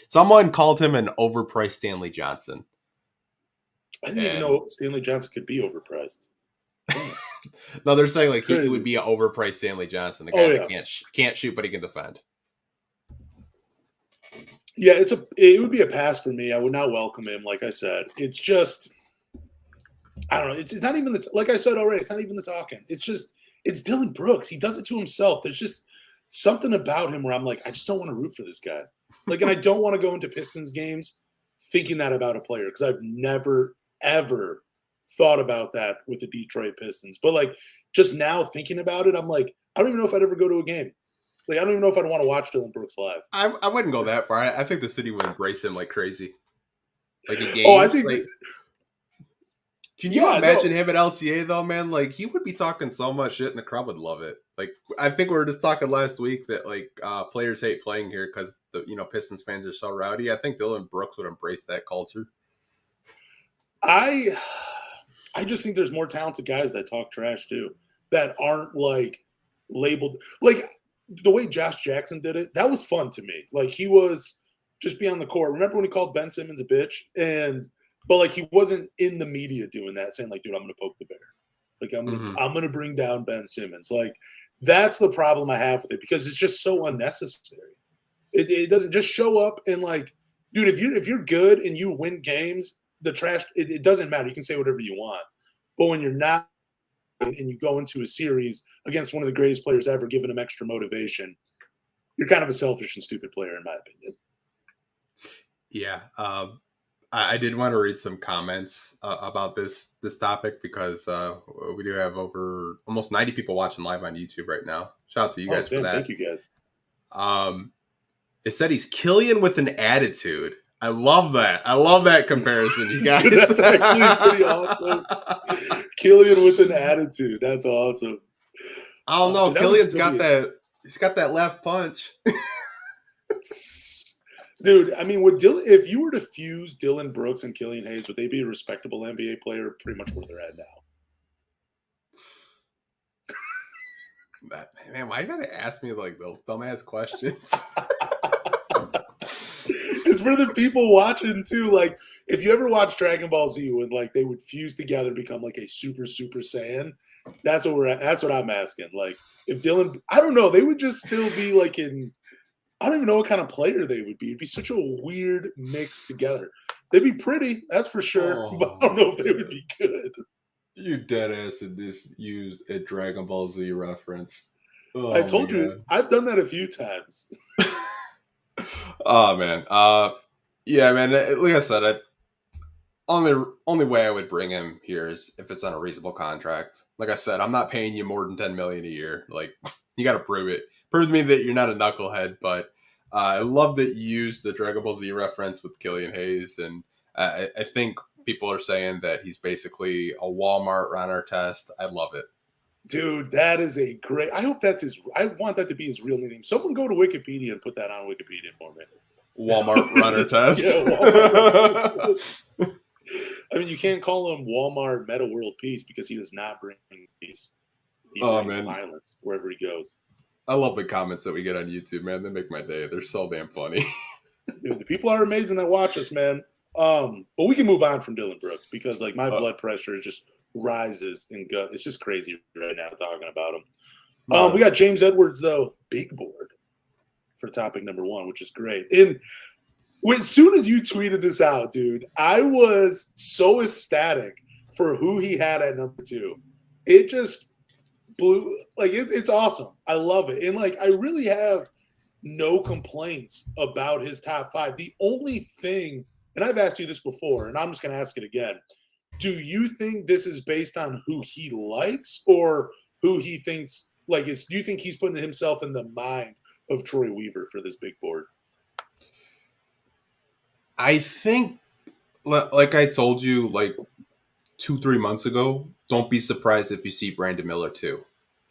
someone called him an overpriced Stanley Johnson. I didn't even know Stanley Johnson could be overpriced. No, they're saying he would be an overpriced Stanley Johnson, the guy that can't shoot but he can defend. Yeah, it would be a pass for me. I would not welcome him. Like I said, it's just I don't know. It's not even like I said already. It's not even the talking. It's Dylan Brooks. He does it to himself. There's just something about him where I'm like, I just don't want to root for this guy. Like, and I don't want to go into Pistons games thinking that about a player because I've never ever thought about that with the Detroit Pistons. But like, just now thinking about it, I'm like, I don't even know if I'd ever go to a game. Like, I don't even know if I'd want to watch Dylan Brooks live. I wouldn't go that far. I think the city would embrace him like crazy. Like a game. I think. Like, can you imagine him at LCA though, man? Like he would be talking so much shit, and the crowd would love it. Like I think we were just talking last week that like players hate playing here because the Pistons fans are so rowdy. I think Dylan Brooks would embrace that culture. I just think there's more talented guys that talk trash too, that aren't like labeled like the way Josh Jackson did it. That was fun to me. Like he was just be on the court. Remember when he called Ben Simmons a bitch but like he wasn't in the media doing that, saying like, dude, I'm gonna poke the bear. Like I'm gonna bring down Ben Simmons. Like that's the problem I have with it because it's just so unnecessary. It doesn't just show up and like, dude, if you're good and you win games, the trash it doesn't matter. You can say whatever you want, but when you're not and you go into a series against one of the greatest players ever, giving him extra motivation, you're kind of a selfish and stupid player, in my opinion. Yeah. I did want to read some comments about this topic because we do have over almost 90 people watching live on YouTube right now. Shout out to you guys for that. Thank you guys. It said he's Killian with an attitude. I love that. I love that comparison, you guys. That's actually pretty awesome. Killian with an attitude. That's awesome. I don't know. Killian's got that. He's got that left punch. Dude, I mean, if you were to fuse Dylan Brooks and Killian Hayes, would they be a respectable NBA player pretty much where they're at now? Man, why you gotta ask me like those dumbass questions? It's for the people watching too. Like, if you ever watch Dragon Ball Z when like they would fuse together to become like a super Saiyan, that's what we're at. That's what I'm asking. Like, if Dylan, I don't know, they would just still be like I don't even know what kind of player they would be. It'd be such a weird mix together. They'd be pretty, that's for sure, but I don't know if they would be good. You dead ass in this used a Dragon Ball Z reference. Oh, I told you, I've done that a few times. Oh man, yeah, man. Like I said, only way I would bring him here is if it's on a reasonable contract. Like I said, I'm not paying you more than $10 million a year. Like you got to prove it. Prove to me that you're not a knucklehead. But I love that you used the Dragon Ball Z reference with Killian Hayes, and I think people are saying that he's basically a Walmart runner test. I love it. Dude, that is a great. I hope that's I want that to be his real name. Someone go to Wikipedia and put that on Wikipedia for me. Walmart runner test. Yeah, Walmart. I mean, you can't call him Walmart Meta World Peace because he does not bring peace. He brings violence wherever he goes. I love the comments that we get on YouTube, man. They make my day. They're so damn funny. Dude, the people are amazing that watch us, man. But we can move on from Dylan Brooks because like my blood pressure just rises in gut. It's just crazy right now talking about him. We got James Edwards though, big board for topic number 1, which is great. And as soon as you tweeted this out, dude, I was so ecstatic for who he had at number 2. It just blew, like it's awesome. I love it. And like I really have no complaints about his top 5. The only thing, and I've asked you this before, and I'm just going to ask it again. Do you think this is based on who he likes or who he thinks like is? Do you think he's putting himself in the mind of Troy Weaver for this big board? I think, like I told you, like 2-3 months ago, don't be surprised if you see Brandon Miller too.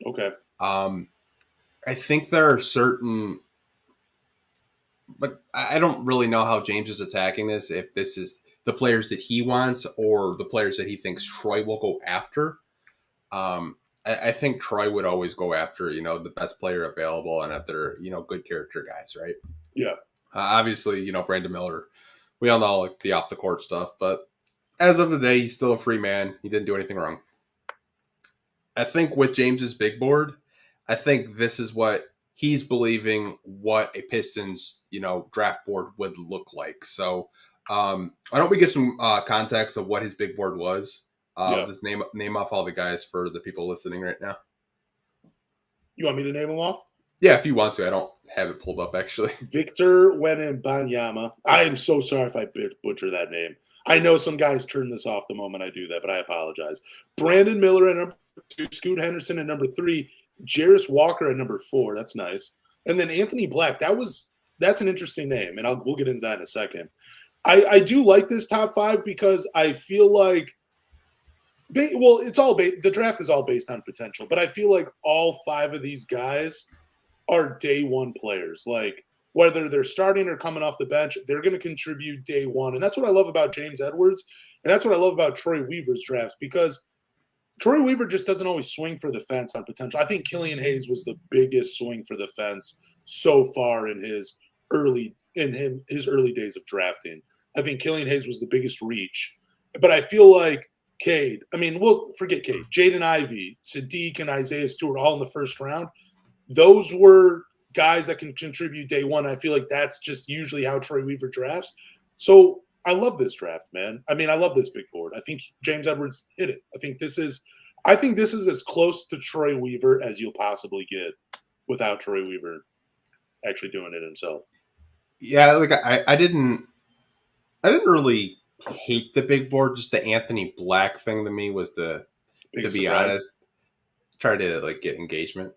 Okay. I think there are certain, but I don't really know how James is attacking this. If this is the players that he wants or the players that he thinks Troy will go after. I think Troy would always go after, the best player available and if they're, good character guys, right? Yeah. Obviously, Brandon Miller, we all know like the off the court stuff, but as of today, he's still a free man. He didn't do anything wrong. I think with James's big board, I think this is what he's believing what a Pistons, draft board would look like. So why don't we get some context of what his big board was? Just name off all the guys for the people listening right now. You want me to name them off? Yeah, if you want to. I don't have it pulled up, actually. Victor Wembanyama. I am so sorry if I butcher that name. I know some guys turn this off the moment I do that, but I apologize. Brandon Miller at number 2, Scoot Henderson at number 3, Jarris Walker at number 4. That's nice. And then Anthony Black. That's an interesting name, and we'll get into that in a second. I do like this top 5 because I feel like the draft is all based on potential, but I feel like all 5 of these guys are day one players. Like, whether they're starting or coming off the bench, they're going to contribute day one. And that's what I love about James Edwards. And that's what I love about Troy Weaver's drafts, because Troy Weaver just doesn't always swing for the fence on potential. I think Killian Hayes was the biggest swing for the fence so far in his early days of drafting. I think Killian Hayes was the biggest reach. But I feel like Cade, forget Cade, Jaden Ivey, Sadiq, and Isaiah Stewart all in the first round. Those were guys that can contribute day one. I feel like that's just usually how Troy Weaver drafts. So I love this draft, man. I love this big board. I think James Edwards hit it. I think this is as close to Troy Weaver as you'll possibly get without Troy Weaver actually doing it himself. Yeah, like I didn't really hate the big board. Just the Anthony Black thing to me was to be honest, try to get engagement.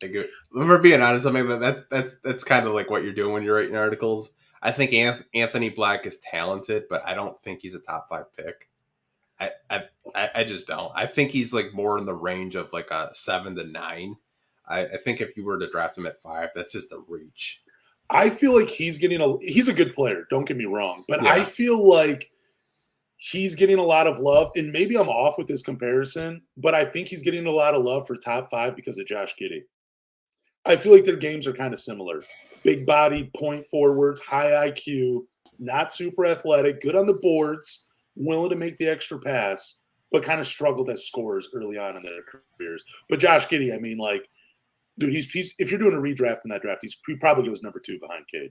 Like, for being honest, that's kind of like what you're doing when you're writing articles. I think Anthony Black is talented, but I don't think he's a top 5 pick. I just don't. I think he's more in the range of a 7 to 9. I think if you were to draft him at 5, that's just a reach. I feel like he's a good player. Don't get me wrong, but yeah. I feel like he's getting a lot of love, and maybe I'm off with this comparison, but I think he's getting a lot of love for top 5 because of Josh Giddey. I feel like their games are kind of similar. Big body, point forwards, high IQ, not super athletic, good on the boards, willing to make the extra pass, but kind of struggled as scorers early on in their careers. But Josh Giddey, dude, he's if you're doing a redraft in that draft, he probably goes number 2 behind Cade.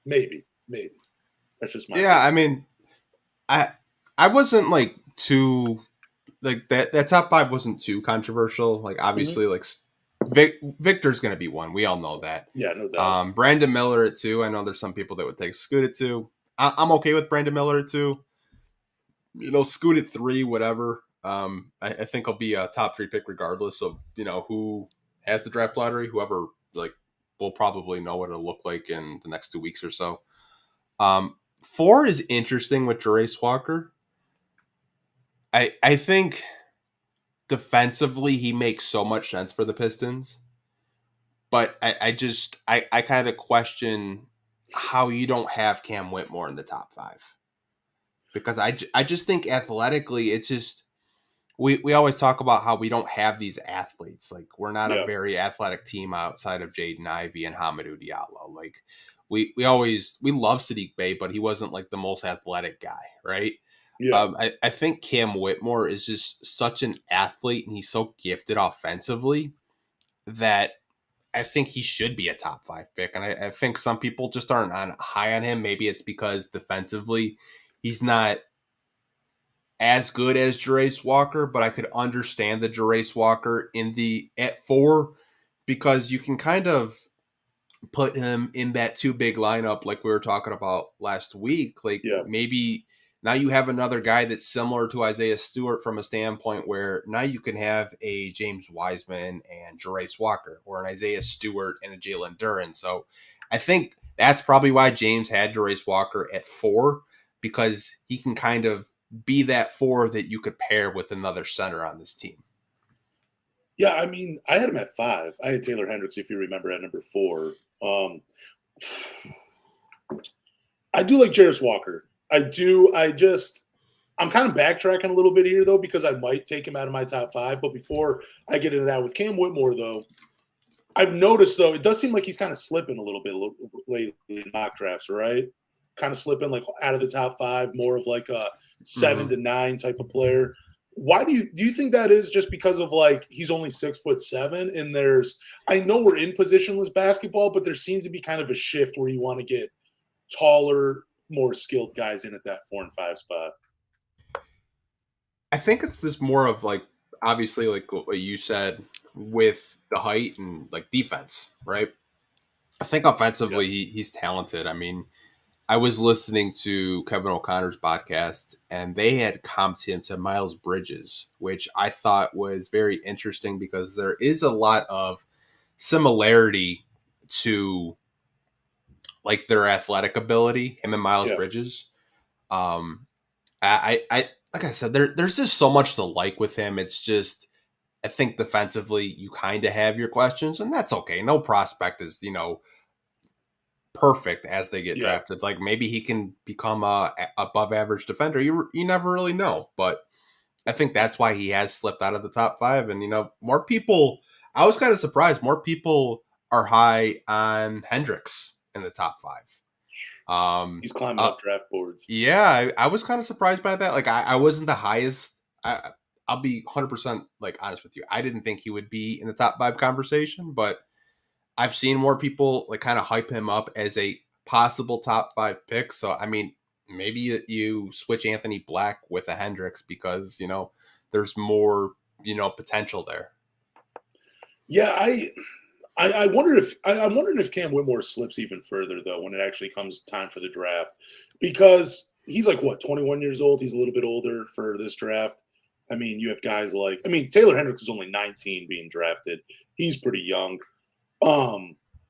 Maybe. That's just my opinion. I wasn't too that top 5 wasn't too controversial. Obviously, Victor's going to be 1. We all know that. Yeah, no doubt. Brandon Miller at 2. I know there's some people that would take Scoot at 2. I'm okay with Brandon Miller at 2. Scoot at 3, whatever. I think he'll be a top 3 pick regardless of who has the draft lottery. Whoever we'll probably know what it'll look like in the next 2 weeks or so. 4 is interesting with Jarris Walker. I think defensively he makes so much sense for the Pistons, but I kind of question how you don't have Cam Whitmore in the top 5, because I just think athletically it's just we always talk about how we don't have these athletes. We're not a very athletic team outside of Jaden Ivey and Hamidou Diallo. We love Sadiq Bey, but he wasn't the most athletic guy, right? Yeah. I think Cam Whitmore is just such an athlete, and he's so gifted offensively that I think he should be a top 5 pick. And I think some people just aren't high on him. Maybe it's because defensively he's not as good as Jarris Walker, but I could understand the Jarris Walker at 4 because you can kind of put him in that 2 big lineup like we were talking about last week. Maybe now you have another guy that's similar to Isaiah Stewart from a standpoint where now you can have a James Wiseman and Jarris Walker, or an Isaiah Stewart and a Jalen Duren. So I think that's probably why James had Jarris Walker at 4, because he can kind of be that 4 that you could pair with another center on this team. Yeah, I had him at 5. I had Taylor Hendricks, if you remember, at number 4. I do like Jarris Walker. I do. I'm kind of backtracking a little bit here, though, because I might take him out of my top 5. But before I get into that, with Cam Whitmore, though, I've noticed, though, it does seem like he's kind of slipping a little bit lately in mock drafts, right? Kind of slipping out of the top 5, more of a 7 to 9 type of player. Why do you think that is? Just because of he's only 6'7", and I know we're in positionless basketball, but there seems to be kind of a shift where you want to get taller, more skilled guys in at that 4 and 5 spot. think it's this more of like, obviously, like what you said with the height and like defense, right? I think offensively, he's talented. I mean, I was listening to Kevin O'Connor's podcast, and they had comped him to Miles Bridges, which I thought was very interesting because there is a lot of similarity to like their athletic ability, him and Miles Bridges. I like I said, there's just so much to like with him. It's just, I think defensively, you kind of have your questions, and that's okay. No prospect is, perfect as they get drafted. Like maybe he can become a above average defender. You never really know, but I think that's why he has slipped out of the top 5. And more people. I was kind of surprised. More people are high on Hendricks in the top 5. He's climbing up draft boards. Yeah, I was kind of surprised by that. Like I wasn't the highest. I'll be 100% like honest with you. I didn't think he would be in the top 5 conversation, but I've seen more people like kind of hype him up as a possible top 5 pick. So, I mean, maybe you switch Anthony Black with a Hendricks because, there's more, potential there. Yeah, I'm wondering if Cam Whitmore slips even further though when it actually comes time for the draft, because he's like 21 years old. He's a little bit older for this draft. I mean, you have guys like Taylor Hendricks is only 19 being drafted. He's pretty young.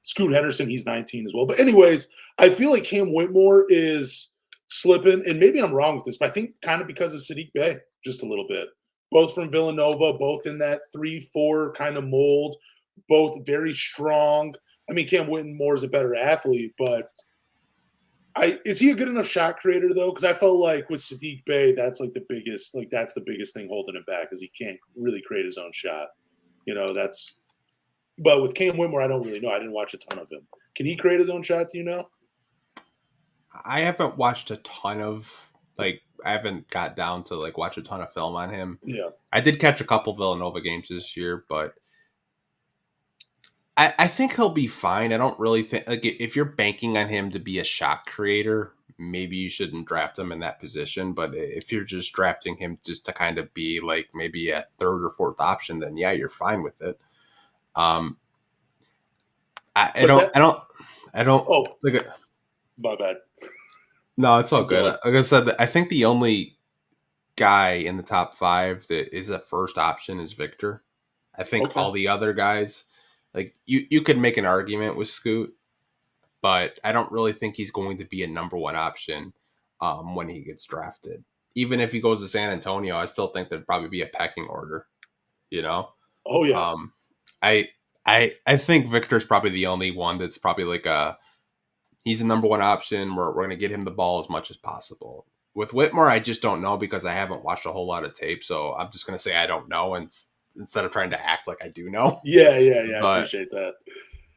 Scoot Henderson, he's 19 as well. But anyways, I feel like Cam Whitmore is slipping, and maybe I'm wrong with this, but I think kind of because of Saddiq Bey, just a little bit. Both from Villanova, both in that 3-4 kind of mold, both very strong. I mean, Cam Whitmore is a better athlete, but is he a good enough shot creator though? Because I felt like with Saddiq Bey, that's like the biggest thing holding him back, is he can't really create his own shot. But with Cam Whitmore, I don't really know. I didn't watch a ton of him. Can he create his own shot? Do you know? I haven't watched a ton of I haven't got down to watch a ton of film on him. Yeah, I did catch a couple Villanova games this year, but I think he'll be fine. I don't really think if you're banking on him to be a shot creator, maybe you shouldn't draft him in that position. But if you're just drafting him just to kind of be maybe a 3rd or 4th option, then yeah, you're fine with it. I don't. Oh, my bad. No, it's all good. Like I said, I think the only guy in the top 5 that is a first option is Victor. I think all the other guys, you could make an argument with Scoot, but I don't really think he's going to be a number 1 option when he gets drafted. Even if he goes to San Antonio, I still think there'd probably be a pecking order. Oh yeah. I think Victor's probably the only one that's probably he's a number 1 option. We're going to get him the ball as much as possible. With Whitmore, I just don't know because I haven't watched a whole lot of tape. So I'm just going to say I don't know, and instead of trying to act like I do know. Yeah. I appreciate that.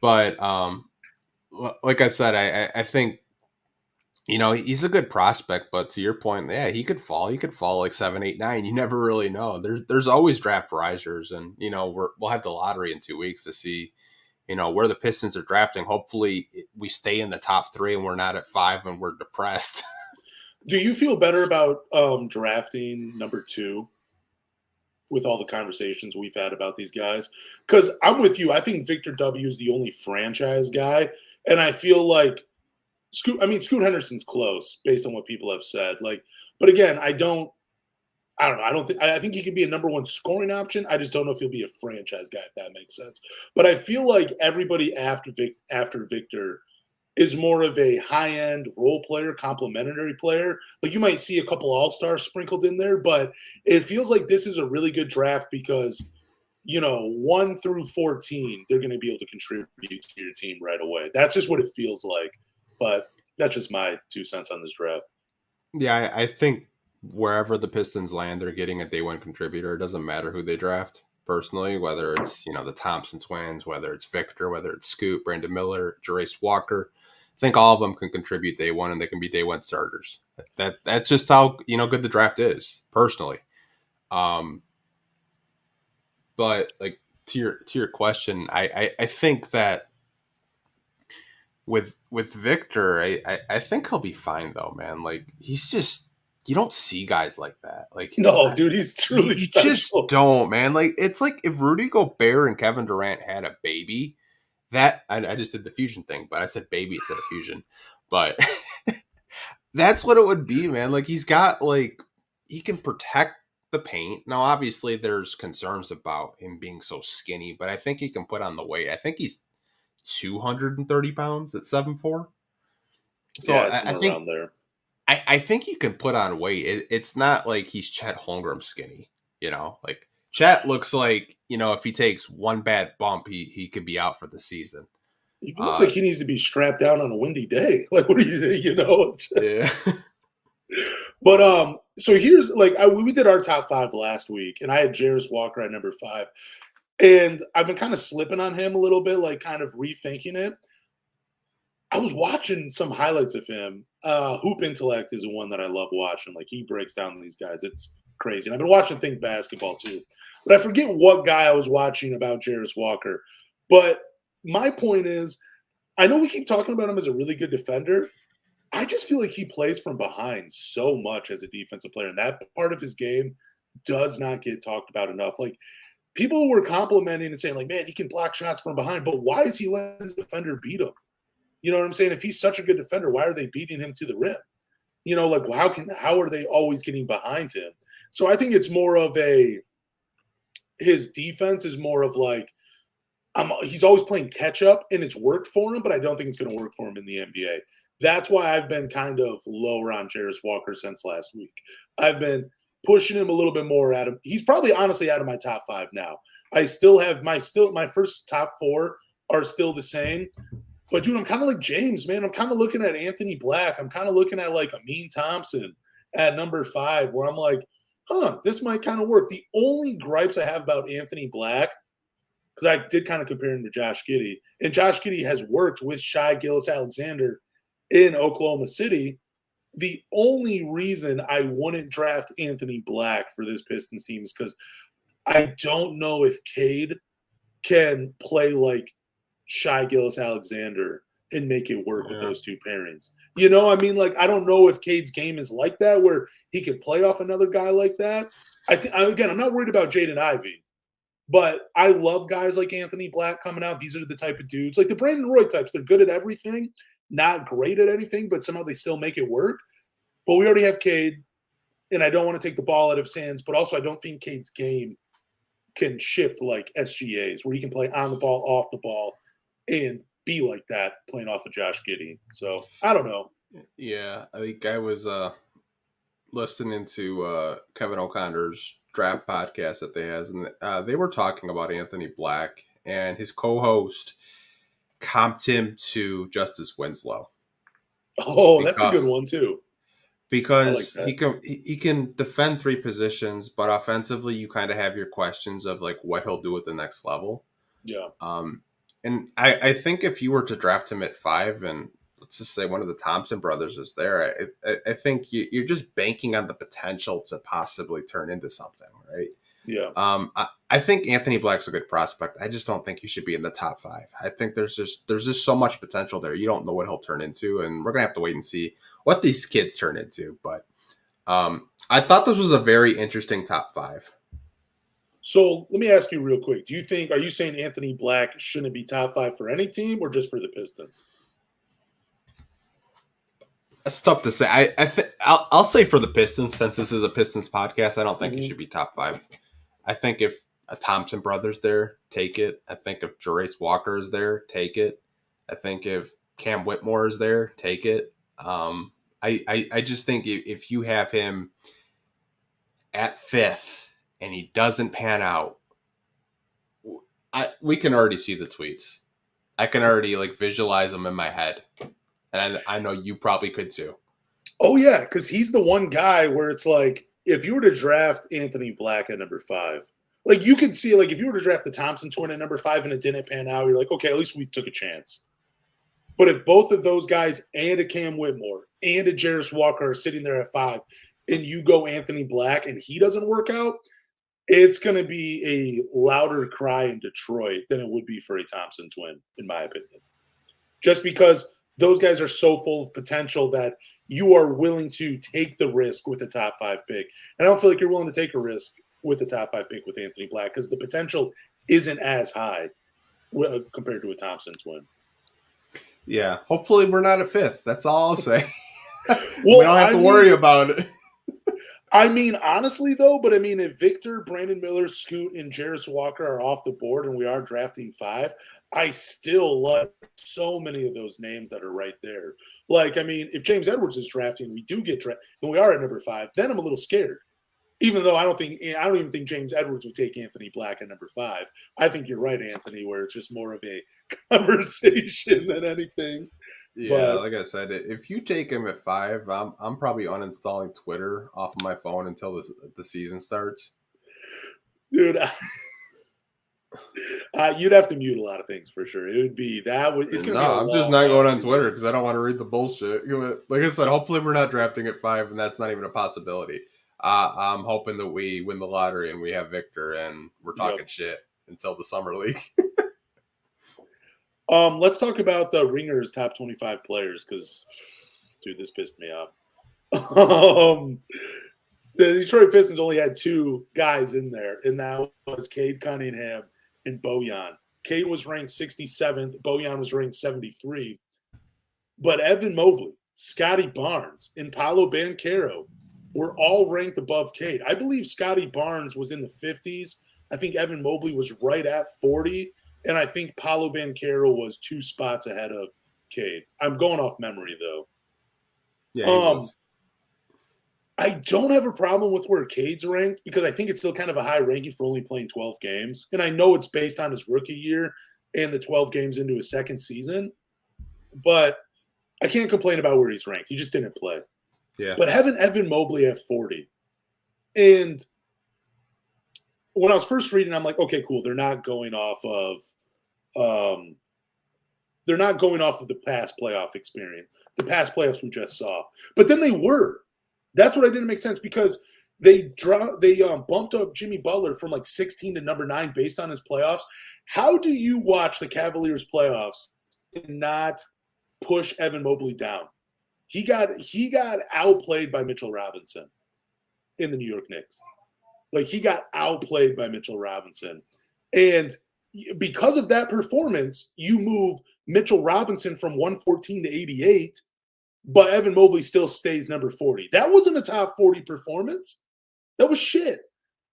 But like I said, I think he's a good prospect. But to your point, yeah, he could fall. He could fall 7, 8, 9. You never really know. There's always draft risers, and we'll have the lottery in 2 weeks to see where the Pistons are drafting. Hopefully we stay in the top 3 and we're not at 5 and we're depressed. Do you feel better about drafting number 2 with all the conversations we've had about these guys? Because I'm with you. I think Victor W is the only franchise guy. And I feel like Scoot Henderson's close based on what people have said. But again, I don't know. I think he could be a number 1 scoring option. I just don't know if he'll be a franchise guy, if that makes sense. But I feel like everybody after Victor is more of a high-end role player, complementary player. You might see a couple all-stars sprinkled in there, but it feels like this is a really good draft because, 1 through 14, they're going to be able to contribute to your team right away. That's just what it feels like. But that's just my 2 cents on this draft. Yeah, I think wherever the Pistons land, they're getting a day 1 contributor. It doesn't matter who they draft, personally, whether it's, the Thompson twins, whether it's Victor, whether it's Scoot, Brandon Miller, Jarace Walker. I think all of them can contribute day 1, and they can be day 1 starters. That's just how, good the draft is, personally. But to your question, I think that with Victor, I think he'll be fine though, man. He's just you don't see guys like that. Like, no, dude, he's truly you special. just don't, man. Like, it's like if Rudy Gobert and Kevin Durant had a baby, that I just did the fusion thing, but I said baby instead of fusion. But that's what it would be, man. Like, he's got, like, he can protect the paint. Now, obviously, there's concerns about him being so skinny, but I think he can put on the weight. I think he's 230 pounds at 7'4". So yeah, I think around there. I think he can put on weight. It's not like he's Chet Holmgren skinny, you know. Like Chet looks like, you know, if he takes one bad bump, he could be out for the season. He looks like he needs to be strapped down on a windy day. Like, what do you think? You know? Yeah. But so here's like we did our top 5 last week, and I had Jarris Walker at number 5, and I've been kind of slipping on him a little bit, like kind of rethinking it. I was watching some highlights of him. Hoop Intellect is the one that I love watching. Like, he breaks down these guys. It's crazy. And I've been watching Think Basketball too. But I forget what guy I was watching about Jarris Walker. But my point is, I know we keep talking about him as a really good defender. I just feel like he plays from behind so much as a defensive player. And that part of his game does not get talked about enough. Like, people were complimenting and saying, like, man, he can block shots from behind. But why is he letting his defender beat him? You know what I'm saying? If he's such a good defender, why are they beating him to the rim? You know, like, how are they always getting behind him? So I think it's more of his defense is more of like, he's always playing catch up, and it's worked for him, but I don't think it's going to work for him in the NBA. That's why I've been kind of lower on Jarris Walker since last week. I've been pushing him a little bit more at him. He's probably honestly out of my top 5 now. I still have my first top 4 are still the same. But, dude, I'm kind of like James, man. I'm kind of looking at Anthony Black. I'm kind of looking at, like, Amin Thompson at number 5, where I'm like, this might kind of work. The only gripes I have about Anthony Black, because I did kind of compare him to Josh Giddey, and Josh Giddey has worked with Shai Gilgeous-Alexander in Oklahoma City. The only reason I wouldn't draft Anthony Black for this Pistons team is because I don't know if Cade can play like Shai Gilgeous-Alexander and make it work with those two pairings. You know, I mean, like, I don't know if Cade's game is like that, where he could play off another guy like that. Again, I'm not worried about Jaden Ivey, but I love guys like Anthony Black coming out. These are the type of dudes, like the Brandon Roy types. They're good at everything, not great at anything, but somehow they still make it work. But we already have Cade, and I don't want to take the ball out of his hands, but also I don't think Cade's game can shift like SGA's, where he can play on the ball, off the ball, and be like that playing off of Josh Giddey. So I don't know. Yeah, I think I was listening to Kevin O'Connor's draft podcast that they has, and they were talking about Anthony Black, and his co-host comped him to Justice Winslow. Oh, that's a good one too. Because like he can defend 3 positions, but offensively you kind of have your questions of like what he'll do at the next level. Yeah. And I think if you were to draft him at 5, and let's just say one of the Thompson brothers is there, I think you're just banking on the potential to possibly turn into something, right? Yeah. I think Anthony Black's a good prospect. I just don't think he should be in the top 5. I think there's just so much potential there. You don't know what he'll turn into, and we're gonna have to wait and see what these kids turn into. But I thought this was a very interesting top 5. So let me ask you real quick. Are you saying Anthony Black shouldn't be top 5 for any team or just for the Pistons? That's tough to say. I'll say for the Pistons, since this is a Pistons podcast, I don't think he should be top 5. I think if a Thompson brother's there, take it. I think if Jarris Walker is there, take it. I think if Cam Whitmore is there, take it. I just think if you have him at 5th and he doesn't pan out, we can already see the tweets. I can already like visualize them in my head. And I know you probably could too. Oh, yeah, because he's the one guy where it's like, if you were to draft Anthony Black at number 5, like you could see, like if you were to draft the Thompson twin at number 5 and it didn't pan out, you're like, okay, at least we took a chance. But if both of those guys and a Cam Whitmore and a Jarris Walker are sitting there at 5 and you go Anthony Black and he doesn't work out, it's going to be a louder cry in Detroit than it would be for a Thompson twin, in my opinion. Just because those guys are so full of potential that you are willing to take the risk with a top 5 pick. And I don't feel like you're willing to take a risk with a top 5 pick with Anthony Black because the potential isn't as high compared to a Thompson twin. Yeah, hopefully we're not a 5th. That's all I'll say. Well, we don't have to worry about it. I mean, honestly, though, but I mean, if Victor, Brandon Miller, Scoot, and Jarris Walker are off the board and we are drafting 5, I still like so many of those names that are right there. Like, I mean, if James Edwards is drafting, we do get drafted, and we are at number 5, then I'm a little scared. Even though I don't even think James Edwards would take Anthony Black at number 5. I think you're right, Anthony, where it's just more of a conversation than anything. Yeah, like I said, if you take him at 5, I'm probably uninstalling Twitter off of my phone until the season starts. Dude, you'd have to mute a lot of things for sure. It would be that. It's gonna be. I'm just not going on Twitter because I don't want to read the bullshit. Like I said, hopefully we're not drafting at 5, and that's not even a possibility. I'm hoping that we win the lottery and we have Victor, and we're talking shit until the summer league. Let's talk about the Ringer's top 25 players because, dude, this pissed me off. The Detroit Pistons only had 2 guys in there, and that was Cade Cunningham and Bojan. Cade was ranked 67th. Bojan was ranked 73. But Evan Mobley, Scotty Barnes, and Paolo Banchero were all ranked above Cade. I believe Scotty Barnes was in the 50s. I think Evan Mobley was right at 40. And I think Paolo Banchero was 2 spots ahead of Cade. I'm going off memory, though. Yeah, I don't have a problem with where Cade's ranked because I think it's still kind of a high ranking for only playing 12 games. And I know it's based on his rookie year and the 12 games into his second season. But I can't complain about where he's ranked. He just didn't play. Yeah. But having Evan Mobley at 40. And when I was first reading, I'm like, okay, cool. They're not going off of the past playoff experience, the past playoffs we just saw. But then they were. That's what I didn't make sense because they bumped up Jimmy Butler from like 16 to number 9 based on his playoffs. How do you watch the Cavaliers playoffs and not push Evan Mobley down? He got outplayed by Mitchell Robinson in the New York Knicks. Like, he got outplayed by Mitchell Robinson. And because of that performance, you move Mitchell Robinson from 114 to 88, but Evan Mobley still stays number 40. That wasn't a top 40 performance. That was shit.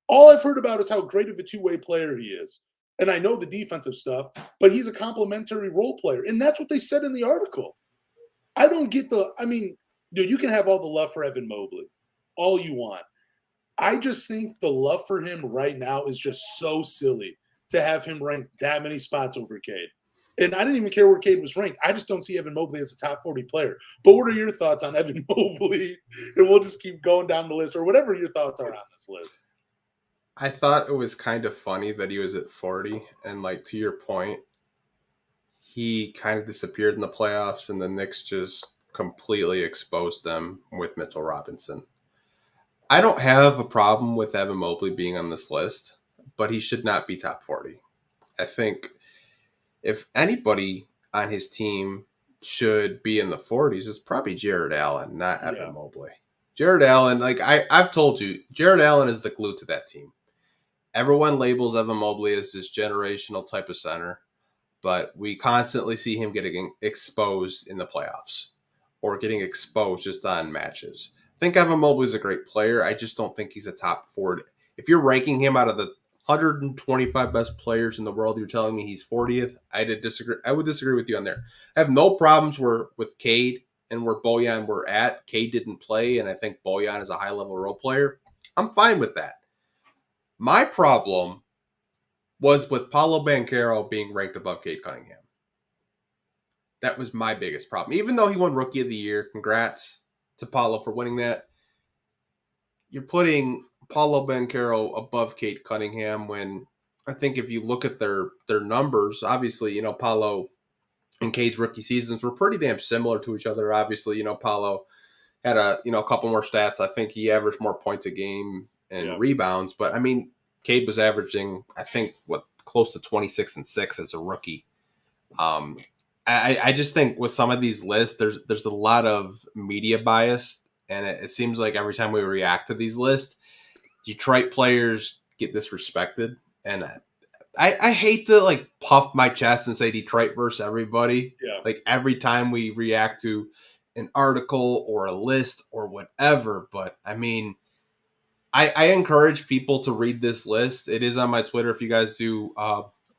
All I've heard about is how great of a two-way player he is. And I know the defensive stuff, but he's a complimentary role player. And that's what they said in the article. I don't get dude, you can have all the love for Evan Mobley, all you want. I just think the love for him right now is just so silly to have him ranked that many spots over Cade. And I didn't even care where Cade was ranked. I just don't see Evan Mobley as a top 40 player. But what are your thoughts on Evan Mobley? And we'll just keep going down the list, or whatever your thoughts are on this list. I thought it was kind of funny that he was at 40. And, like, to your point, he kind of disappeared in the playoffs, and the Knicks just completely exposed them with Mitchell Robinson. I don't have a problem with Evan Mobley being on this list, but he should not be top 40. I think if anybody on his team should be in the 40s, it's probably Jared Allen, not Evan Mobley. Jared Allen, like I've told you, Jared Allen is the glue to that team. Everyone labels Evan Mobley as this generational type of center, but we constantly see him getting exposed in the playoffs or getting exposed just on matches. I think Evan Mobley is a great player. I just don't think he's a top 40. If you're ranking him out of the 125 best players in the world, you're telling me he's 40th. I would disagree with you on there. I have no problems with Cade and where Bojan were at. Cade didn't play, and I think Bojan is a high-level role player. I'm fine with that. My problem was with Paolo Banchero being ranked above Cade Cunningham. That was my biggest problem. Even though he won Rookie of the Year, congrats to Paolo for winning that. You're putting Paolo Banchero above Cade Cunningham when I think if you look at their numbers, obviously, Paolo and Cade's rookie seasons were pretty damn similar to each other. Obviously, Paolo had a couple more stats. I think he averaged more points a game and rebounds, but I mean, Cade was averaging, I think, close to 26 and 6 as a rookie. I I just think with some of these lists, there's a lot of media bias, and it seems like every time we react to these lists, Detroit players get disrespected, and I hate to like puff my chest and say Detroit versus everybody. Yeah. Like every time we react to an article or a list or whatever, but I mean, I encourage people to read this list. It is on my Twitter if you guys do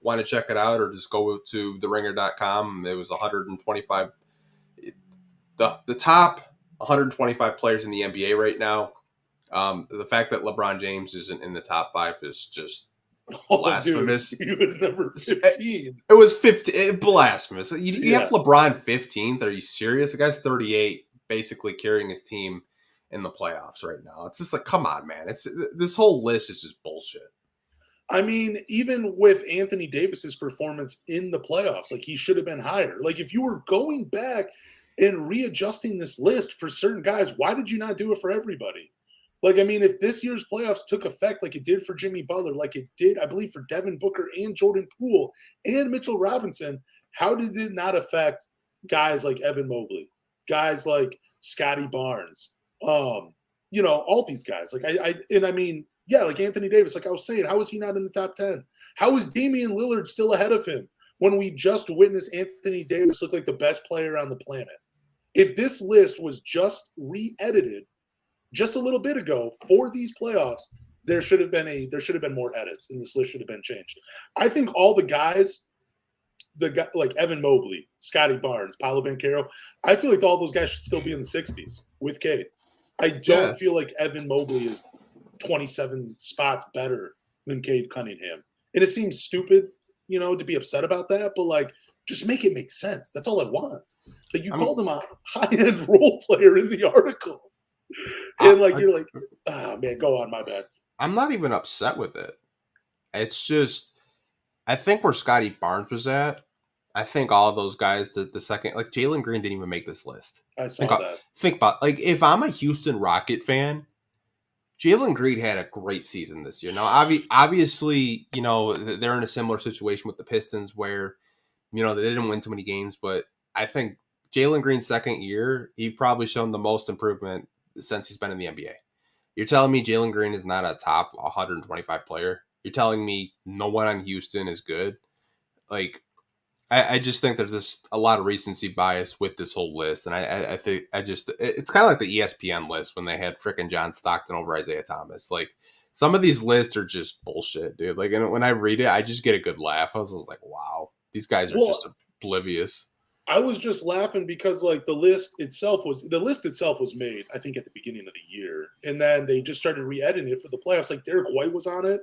want to check it out, or just go to theringer.com. It was 125, the top 125 players in the NBA right now. The fact that LeBron James isn't in the top 5 is just blasphemous. Dude, he was number 15. It was 15. Blasphemous. You have LeBron 15th. Are you serious? The guy's 38, basically carrying his team in the playoffs right now. It's just like, come on, man. This whole list is just bullshit. I mean, even with Anthony Davis's performance in the playoffs, like he should have been higher. Like if you were going back and readjusting this list for certain guys, why did you not do it for everybody? Like, I mean, if this year's playoffs took effect like it did for Jimmy Butler, like it did, I believe, for Devin Booker and Jordan Poole and Mitchell Robinson, how did it not affect guys like Evan Mobley, guys like Scotty Barnes, all these guys? Like, I mean, yeah, like Anthony Davis, like I was saying, how is he not in the top 10? How is Damian Lillard still ahead of him when we just witnessed Anthony Davis look like the best player on the planet? If this list was just re-edited just a little bit ago for these playoffs, there should have been more edits, and this list should have been changed. I think all the guys, like Evan Mobley, Scotty Barnes, Paolo Banchero, I feel like all those guys should still be in the 60s with Cade. I don't feel like Evan Mobley is 27 spots better than Cade Cunningham. And it seems stupid, to be upset about that, but like, just make it make sense. That's all I want. Like you called him a high-end role player in the article. And you're like, oh man, go on, my bad. I'm not even upset with it. It's just, I think where Scotty Barnes was at, I think all of those guys, the second, like Jalen Green didn't even make this list. I saw that. Think about, like, if I'm a Houston Rocket fan, Jalen Green had a great season this year. Now, obviously, they're in a similar situation with the Pistons where, they didn't win too many games, but I think Jalen Green's second year, he probably shown the most improvement since he's been in the NBA. You're telling me Jalen Green is not a top 125 player? You're telling me no one on Houston is good? Like, I just think there's just a lot of recency bias with this whole list. And I think it's kind of like the ESPN list when they had frickin' John Stockton over Isaiah Thomas. Like, some of these lists are just bullshit, dude. Like, and when I read it, I just get a good laugh. I was like, wow, these guys are just oblivious. I was just laughing because like the list itself was made, I think, at the beginning of the year. And then they just started re-editing it for the playoffs. Like Derek White was on it.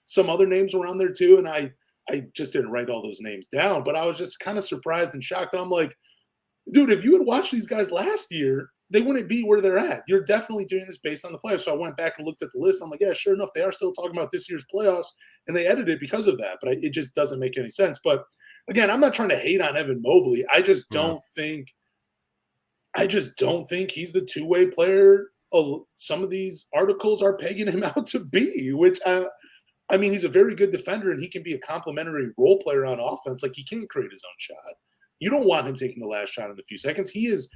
Some other names were on there too. And I just didn't write all those names down, but I was just kind of surprised and shocked. And I'm like, dude, if you had watched these guys last year, they wouldn't be where they're at. You're definitely doing this based on the playoffs. So I went back and looked at the list. I'm like, yeah, sure enough, they are still talking about this year's playoffs, and they edited it because of that. But it just doesn't make any sense. But again, I'm not trying to hate on Evan Mobley. I just don't think he's the two-way player some of these articles are pegging him out to be, which I mean, he's a very good defender, and he can be a complimentary role player on offense. Like, he can't create his own shot. You don't want him taking the last shot in the few seconds. He is,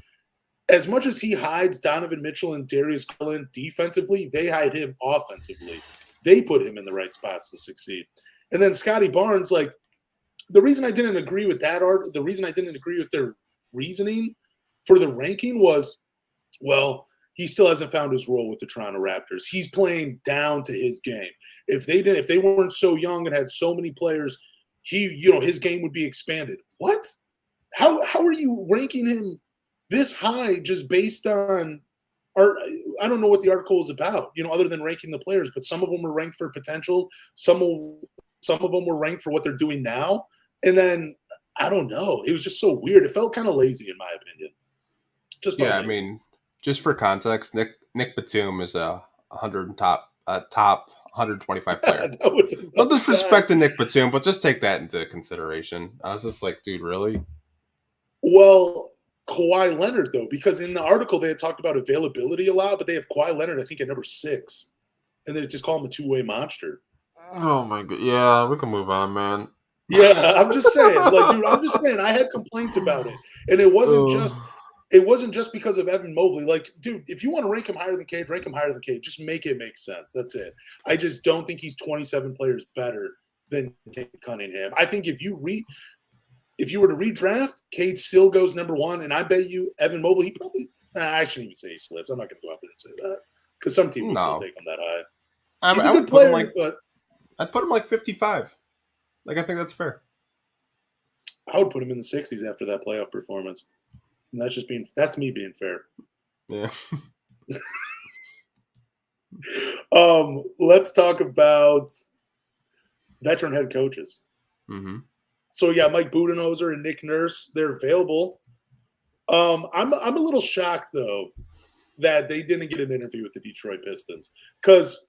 as much as he hides Donovan Mitchell and Darius Garland defensively, they hide him offensively. They put him in the right spots to succeed. And then Scotty Barnes, like, the reason I didn't agree with the reason I didn't agree with their reasoning for the ranking was, well, he still hasn't found his role with the Toronto Raptors. He's playing down to his game. If they weren't so young and had so many players, his game would be expanded. What? How are you ranking him this high just based on I don't know what the article is about, other than ranking the players, but some of them were ranked for potential. Some of them were ranked for what they're doing now. And then, I don't know. It was just so weird. It felt kind of lazy, in my opinion. Just I mean, just for context, Nick Batum is a top 125 player. No disrespect to Nick Batum, but just take that into consideration. I was just like, dude, really? Well, Kawhi Leonard, though, because in the article they had talked about availability a lot, but they have Kawhi Leonard, I think, at number 6. And they just call him a two-way monster. Oh, my God. Yeah, we can move on, man. Yeah, I'm just saying. Like, dude, I'm just saying I had complaints about it. And it wasn't just because of Evan Mobley. Like, dude, if you want to rank him higher than Cade, rank him higher than Cade. Just make it make sense. That's it. I just don't think he's 27 players better than Cade Cunningham. I think if you were to redraft, Cade still goes number 1, and I bet you Evan Mobley, he probably I shouldn't even say he slips. I'm not going to go out there and say that because some team would still take him that high. He's a good player, but I'd put him like 55. Like, I think that's fair. I would put him in the 60s after that playoff performance. And that's me being fair. Yeah. Let's talk about veteran head coaches. Mm-hmm. So yeah, Mike Budenholzer and Nick Nurse, they're available. I'm a little shocked though that they didn't get an interview with the Detroit Pistons because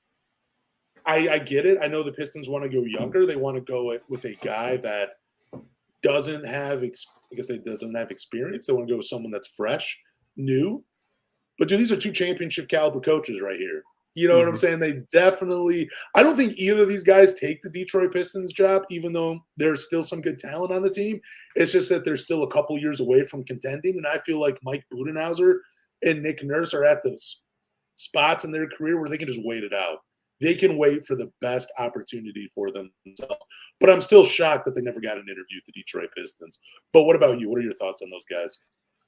I get it. I know the Pistons want to go younger. They want to go with a guy that doesn't have experience. They want to go with someone that's fresh, new. But dude, these are 2 championship caliber coaches right here. You know what I'm saying? They definitely – I don't think either of these guys take the Detroit Pistons job, even though there's still some good talent on the team. It's just that they're still a couple years away from contending, and I feel like Mike Budenholzer and Nick Nurse are at those spots in their career where they can just wait it out. They can wait for the best opportunity for themselves. But I'm still shocked that they never got an interview with the Detroit Pistons. But what about you? What are your thoughts on those guys?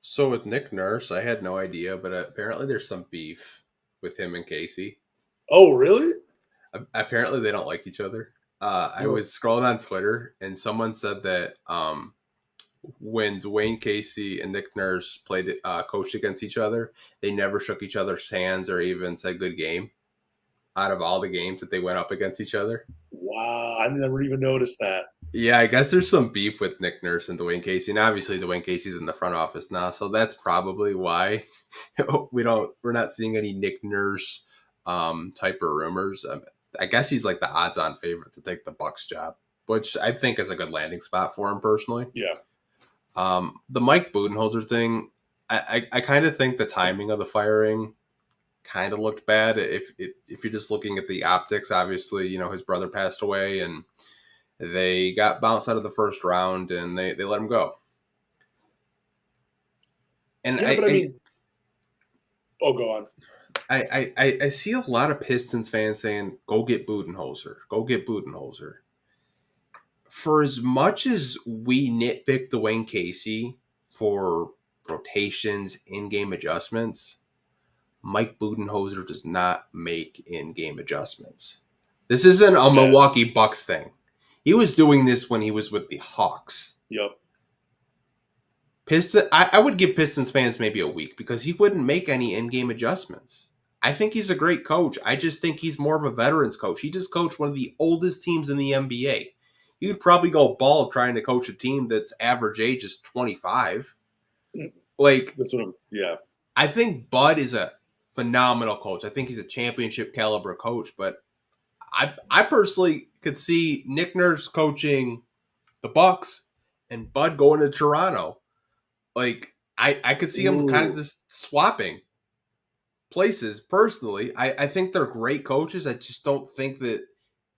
So with Nick Nurse, I had no idea, but apparently there's some beef with him and Casey. Oh, really? Apparently they don't like each other. I was scrolling on Twitter, and someone said that when Dwayne Casey and Nick Nurse played coached against each other, they never shook each other's hands or even said good game out of all the games that they went up against each other. Wow, I never even noticed that. Yeah, I guess there's some beef with Nick Nurse and Dwayne Casey, and obviously Dwayne Casey's in the front office now, so that's probably why we're not seeing any Nick Nurse type of rumors. I guess he's like the odds-on favorite to take the Bucks job, which I think is a good landing spot for him personally. Yeah. The Mike Budenholzer thing, I kind of think the timing of the firing kind of looked bad. If you're just looking at the optics, obviously, his brother passed away and they got bounced out of the first round and they let him go. And go on. I see a lot of Pistons fans saying, go get Budenholzer. Go get Budenholzer. For as much as we nitpick Dwayne Casey for rotations, in-game adjustments, Mike Budenholzer does not make in-game adjustments. This isn't a Milwaukee Bucks thing. He was doing this when he was with the Hawks. Yep. I would give Pistons fans maybe a week because he wouldn't make any in-game adjustments. I think he's a great coach. I just think he's more of a veterans coach. He just coached one of the oldest teams in the NBA. He would probably go bald trying to coach a team that's average age is 25. Like, I think Bud is a phenomenal coach. I think he's a championship caliber coach, but I personally could see Nick Nurse coaching the Bucks and Bud going to Toronto. Like, I could see them kind of just swapping places personally. I think they're great coaches. I just don't think that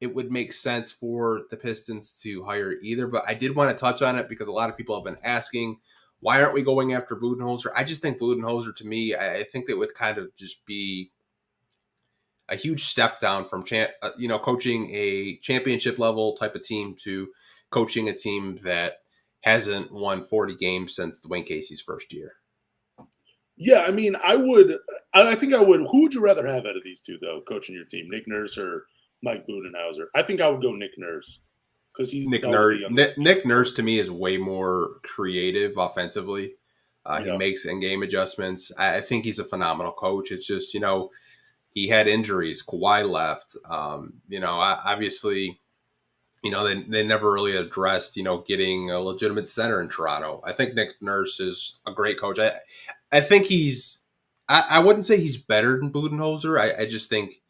it would make sense for the Pistons to hire either. But I did want to touch on it because a lot of people have been asking, why aren't we going after Budenholzer? I just think Budenholzer, to me, I think that would kind of just be a huge step down from coaching a championship level type of team to coaching a team that hasn't won 40 games since Dwayne Casey's first year. Yeah, I mean, I think I would. Who would you rather have out of these two, though, coaching your team, Nick Nurse or Mike Budenholzer? I think I would go Nick Nurse because he's Nick Nurse. Nick Nurse to me is way more creative offensively. He makes in-game adjustments. I think he's a phenomenal coach. It's just, he had injuries. Kawhi left. Obviously, they never really addressed, getting a legitimate center in Toronto. I think Nick Nurse is a great coach. I think I wouldn't say he's better than Budenholzer. I just think,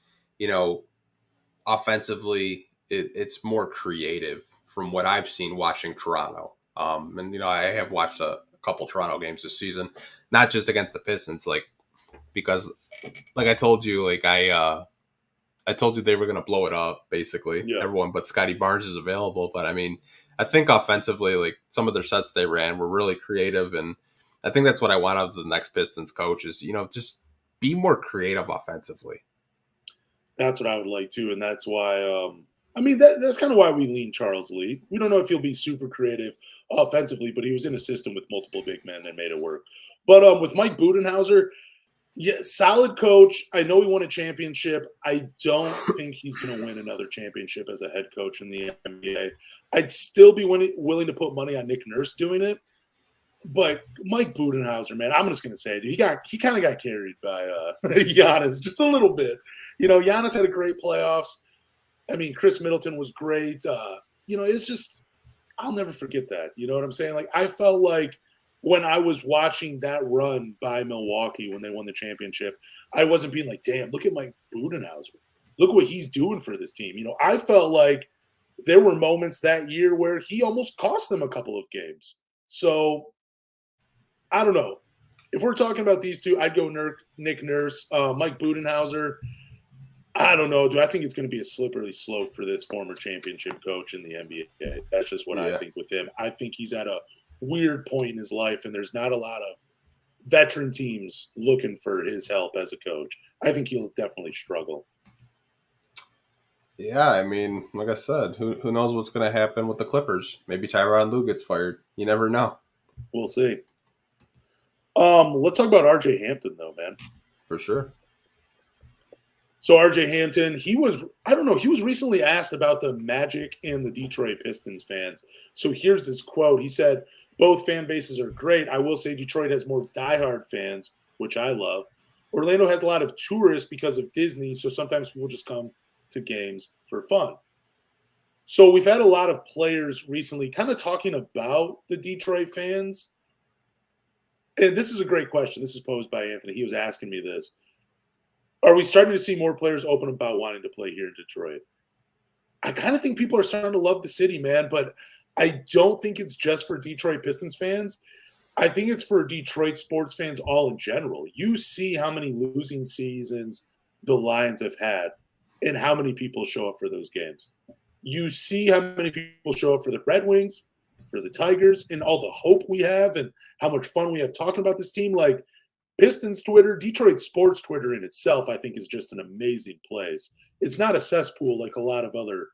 offensively, it's more creative from what I've seen watching Toronto. I have watched a couple Toronto games this season, not just against the Pistons, because I told you, I told you they were going to blow it up, basically. Yeah. Everyone but Scotty Barnes is available. But, I mean, I think offensively, like some of their sets they ran were really creative, and I think that's what I want out of the next Pistons coach is, just be more creative offensively. That's what I would like too, and that's why. That's kind of why we lean Charles Lee. We don't know if he'll be super creative offensively, but he was in a system with multiple big men that made it work. But with Mike Budenholzer, yeah, solid coach. I know he won a championship. I don't think he's going to win another championship as a head coach in the NBA. I'd still be willing to put money on Nick Nurse doing it. But Mike Budenholzer, man, I'm just going to say it. He kind of got carried by Giannis just a little bit. Giannis had a great playoffs. I mean, Chris Middleton was great. It's just I'll never forget that. You know what I'm saying? Like, I felt like when I was watching that run by Milwaukee when they won the championship, I wasn't being like, damn, look at Mike Budenholzer. Look what he's doing for this team. I felt like there were moments that year where he almost cost them a couple of games. So I don't know. If we're talking about these two, I'd go Nick Nurse, Mike Budenholzer. I don't know. Do I think it's going to be a slippery slope for this former championship coach in the NBA? That's just what I think with him. I think he's at a weird point in his life, and there's not a lot of veteran teams looking for his help as a coach. I think he'll definitely struggle. Yeah, I mean, like I said, who knows what's going to happen with the Clippers? Maybe Tyronn Lue gets fired. You never know. We'll see. Let's talk about RJ Hampton, though, man. For sure. So RJ Hampton, he was recently asked about the Magic and the Detroit Pistons fans. So here's his quote. He said, both fan bases are great. I will say Detroit has more diehard fans, which I love. Orlando has a lot of tourists because of Disney, so sometimes people just come to games for fun. So we've had a lot of players recently kind of talking about the Detroit fans. And this is a great question. This is posed by Anthony. He was asking me this. Are we starting to see more players open about wanting to play here in Detroit? I kind of think people are starting to love the city, man, but I don't think it's just for Detroit Pistons fans. I think it's for Detroit sports fans all in general. You see how many losing seasons the Lions have had and how many people show up for those games. You see how many people show up for the Red Wings, for the Tigers, and all the hope we have and how much fun we have talking about this team. Like, Pistons Twitter, Detroit sports Twitter in itself, I think, is just an amazing place. It's not a cesspool like a lot of other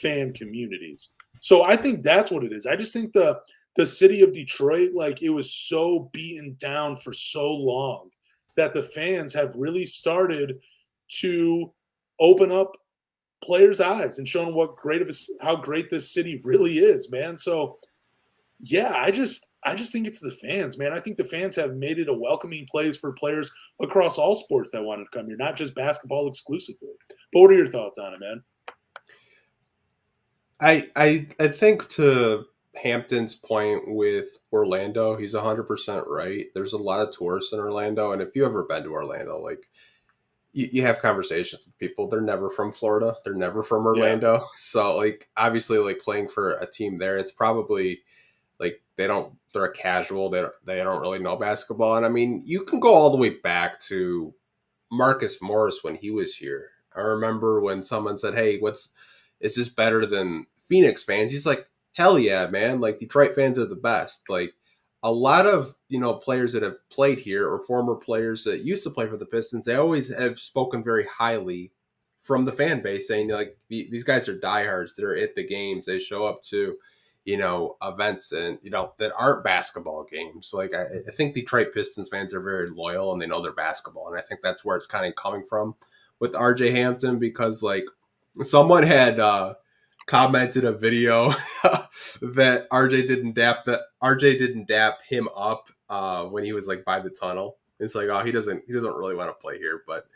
fan communities. So I think that's what it is. I just think the city of Detroit, like, it was so beaten down for so long that the fans have really started to open up players' eyes and show them how great this city really is, man. So yeah, I just think it's the fans, man. I think the fans have made it a welcoming place for players across all sports that want to come here, not just basketball exclusively. But what are your thoughts on it, man? I think to Hampton's point with Orlando, he's 100% right. There's a lot of tourists in Orlando, and if you've ever been to Orlando, like you have conversations with people. They're never from Florida. They're never from Orlando. Yeah. So like obviously like playing for a team there, it's probably like they're a casual. They don't really know basketball. And I mean, you can go all the way back to Marcus Morris when he was here. I remember when someone said, hey, is this better than Phoenix fans? He's like, hell yeah, man. Like Detroit fans are the best. Like a lot of, players that have played here or former players that used to play for the Pistons, they always have spoken very highly from the fan base saying like these guys are diehards. They're at the games. They show up to, events and, that aren't basketball games. Like I think Detroit Pistons fans are very loyal and they know their basketball. And I think that's where it's kind of coming from with RJ Hampton, because like someone had commented a video that RJ didn't dap him up when he was like by the tunnel. It's like, oh, he doesn't really want to play here. But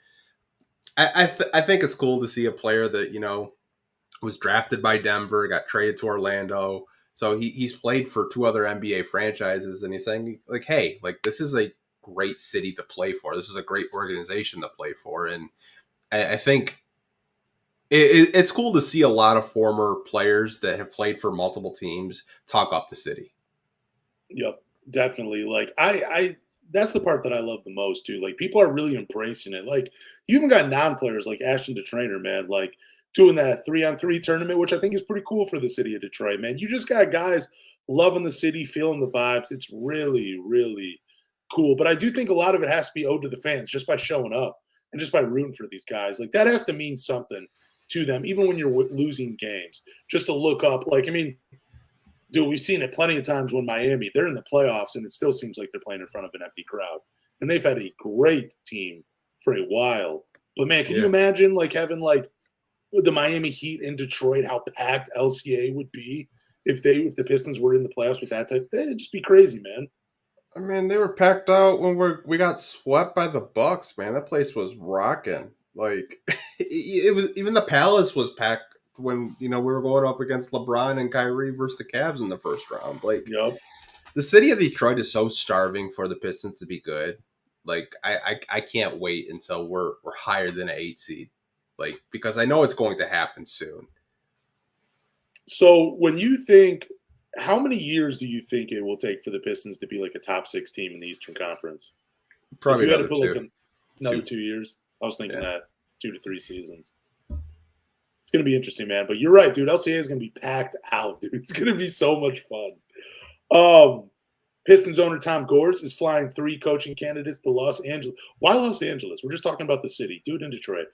I think it's cool to see a player that, was drafted by Denver, got traded to Orlando. So he's played for two other NBA franchises, and he's saying like, hey, like this is a great city to play for. This is a great organization to play for. And I think it's cool to see a lot of former players that have played for multiple teams talk up the city. Yep, definitely. Like I that's the part that I love the most too. Like people are really embracing it. Like you even got non-players like Ashton DeTrainer, man. Like doing that 3-on-3 tournament, which I think is pretty cool for the city of Detroit, man. You just got guys loving the city, feeling the vibes. It's really, really cool. But I do think a lot of it has to be owed to the fans just by showing up and just by rooting for these guys. Like, that has to mean something to them, even when you're losing games, just to look up. Like, I mean, dude, we've seen it plenty of times when Miami, they're in the playoffs, and it still seems like they're playing in front of an empty crowd. And they've had a great team for a while. But, man, can you imagine, like, having, like, the Miami Heat in Detroit, how packed LCA would be if the Pistons were in the playoffs with that type? It'd just be crazy, man. I mean, they were packed out when we got swept by the Bucks, man. That place was rocking. Like, it was, even the Palace was packed when, we were going up against LeBron and Kyrie versus the Cavs in the first round. Like, the city of Detroit is so starving for the Pistons to be good. Like, I can't wait until we're higher than an 8 seed. Like, because I know it's going to happen soon. So when you think, how many years do you think it will take for the Pistons to be like a top 6 team in the Eastern Conference? Probably another 2. Another 2 years? I was thinking that 2 to 3 seasons. It's going to be interesting, man. But you're right, dude. LCA is going to be packed out, dude. It's going to be so much fun. Pistons owner Tom Gores is flying 3 coaching candidates to Los Angeles. Why Los Angeles? We're just talking about the city. Do it in Detroit.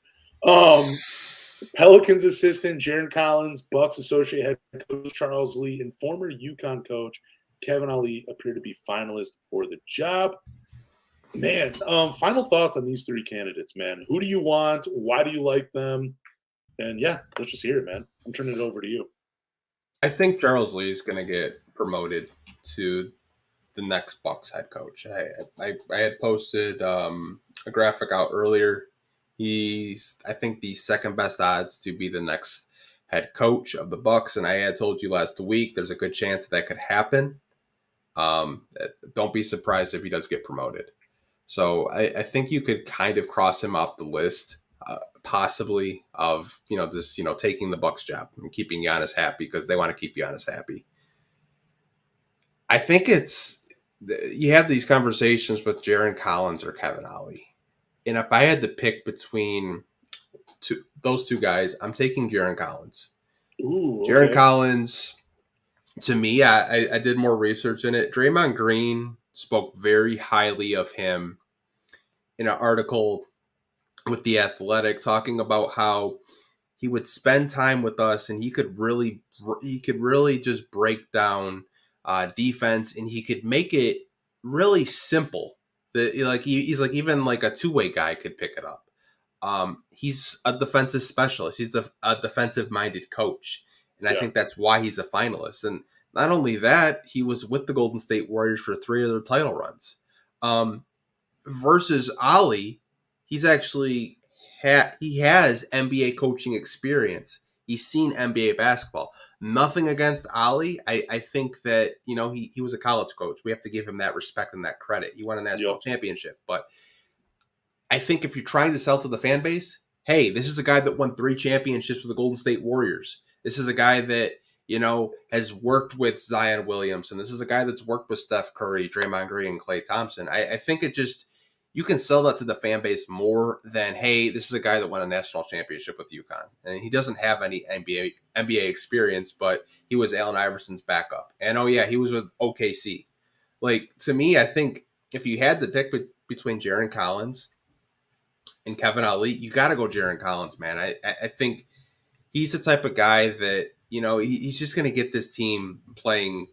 Pelicans assistant Jaron Collins, Bucks associate head coach Charles Lee, and former UConn coach Kevin Ali appear to be finalists for the job. Man, final thoughts on these 3 candidates, man. Who do you want? Why do you like them? And let's just hear it, man. I'm turning it over to you. I think Charles Lee is going to get promoted to the next Bucks head coach. I had posted a graphic out earlier. He's, I think, the second best odds to be the next head coach of the Bucks, and I had told you last week there's a good chance that could happen. Don't be surprised if he does get promoted. So I think you could kind of cross him off the list, possibly, of just taking the Bucks job and keeping Giannis happy because they want to keep Giannis happy. I think you have these conversations with Jaron Collins or Kevin Ali. And if I had to pick between those 2 guys, I'm taking Jaron Collins. Ooh, okay. Jaron Collins, to me, I did more research in it. Draymond Green spoke very highly of him in an article with The Athletic, talking about how he would spend time with us and he could really just break down defense, and he could make it really simple. He's like, even like a 2-way guy could pick it up. He's a defensive specialist. He's a defensive-minded coach. And I think that's why he's a finalist. And not only that, he was with the Golden State Warriors for 3 of their title runs. Versus Ali, he's actually he has NBA coaching experience. He's seen NBA basketball. Nothing against Ali. I think that, he was a college coach. We have to give him that respect and that credit. He won a national championship. But I think if you're trying to sell to the fan base, hey, this is a guy that won 3 championships with the Golden State Warriors. This is a guy that, has worked with Zion Williamson. This is a guy that's worked with Steph Curry, Draymond Green, and Klay Thompson. I think you can sell that to the fan base more than, hey, this is a guy that won a national championship with UConn. And he doesn't have any NBA experience, but he was Allen Iverson's backup. And, he was with OKC. Like, to me, I think if you had to pick between Jaron Collins and Kevin Ali, you got to go Jaron Collins, man. I think he's the type of guy that, he's just going to get this team playing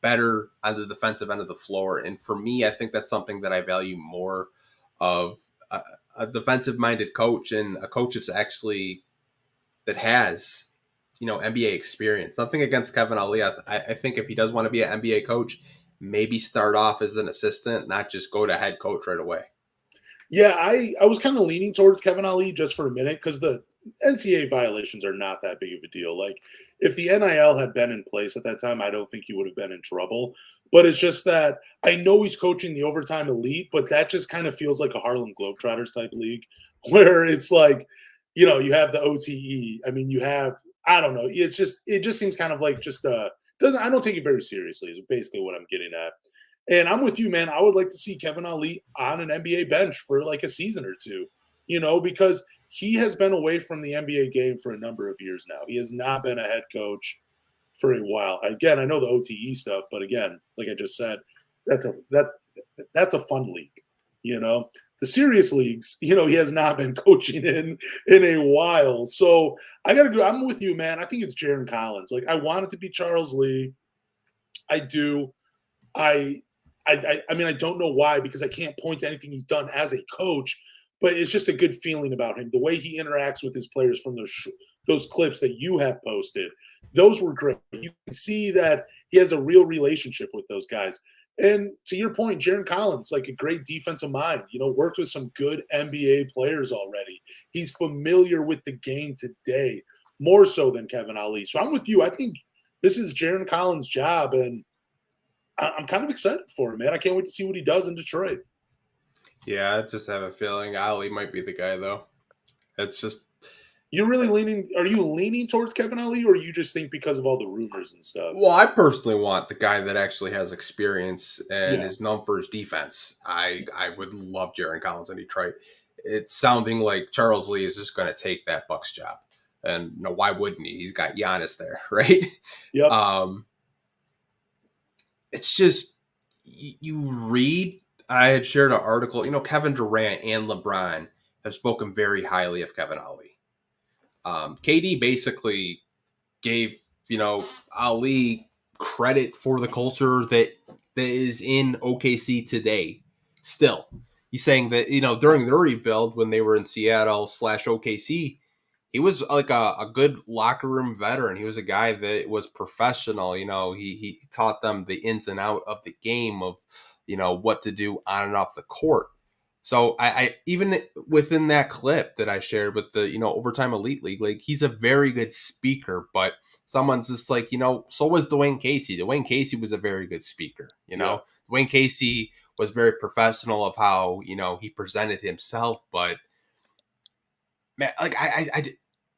better on the defensive end of the floor. And for me, I think that's something that I value more of a defensive-minded coach and a coach that has, NBA experience. Nothing against Kevin Ali. I think if he does want to be an NBA coach, maybe start off as an assistant, not just go to head coach right away. Yeah, I was kind of leaning towards Kevin Ali just for a minute because the NCAA violations are not that big of a deal. Like, if the NIL had been in place at that time, I don't think he would have been in trouble. But it's just that I know he's coaching the overtime elite, but that just kind of feels like a Harlem Globetrotters type league where it's like, you have the OTE. I mean, you have, I don't know. It just seems kind of like I don't take it very seriously is basically what I'm getting at. And I'm with you, man. I would like to see Kevin Ali on an NBA bench for like a season or 2, because he has been away from the NBA game for a number of years now. He has not been a head coach for a while. Again, I know the OTE stuff, but again, like I just said, that's a fun league, you know. The serious leagues, you know, he has not been coaching in a while. So I got to go. I'm with you, man. I think it's Jaron Collins. Like, I want it to be Charles Lee. I do. I mean, I don't know why, because I can't point to anything he's done as a coach, but it's just a good feeling about him. The way he interacts with his players from those clips that you have posted, those were great. You can see that he has a real relationship with those guys. And to your point, Jaron Collins, like a great defensive mind, you know, worked with some good NBA players already. He's familiar with the game today, more so than Kevin Ali. So I'm with you. I think this is Jaron Collins' job, and I'm kind of excited for him, man. I can't wait to see what he does in Detroit. Yeah, I just have a feeling Ali might be the guy, though. It's just... Are you leaning towards Kevin Ali, or you just think because of all the rumors and stuff? Well, I personally want the guy that actually has experience and is known for his defense. I would love Jaron Collins in Detroit. It's sounding like Charles Lee is just going to take that Bucks job. And you know, why wouldn't he? He's got Giannis there, right? Yep. It's just, you read, I had shared an article, you know, Kevin Durant and LeBron have spoken very highly of Kevin Ali. KD basically gave, you know, Ali credit for the culture that is in OKC today. Still, he's saying that, you know, during the rebuild when they were in Seattle / OKC, he was like a good locker room veteran. He was a guy that was professional. You know, he taught them the ins and out of the game of, you know, what to do on and off the court. So I even within that clip that I shared with the, you know, Overtime Elite League, like, he's a very good speaker, but someone's just like, you know, so was Dwayne Casey. Dwayne Casey was a very good speaker, you know. Yeah. Dwayne Casey was very professional of how, you know, he presented himself, but man, like I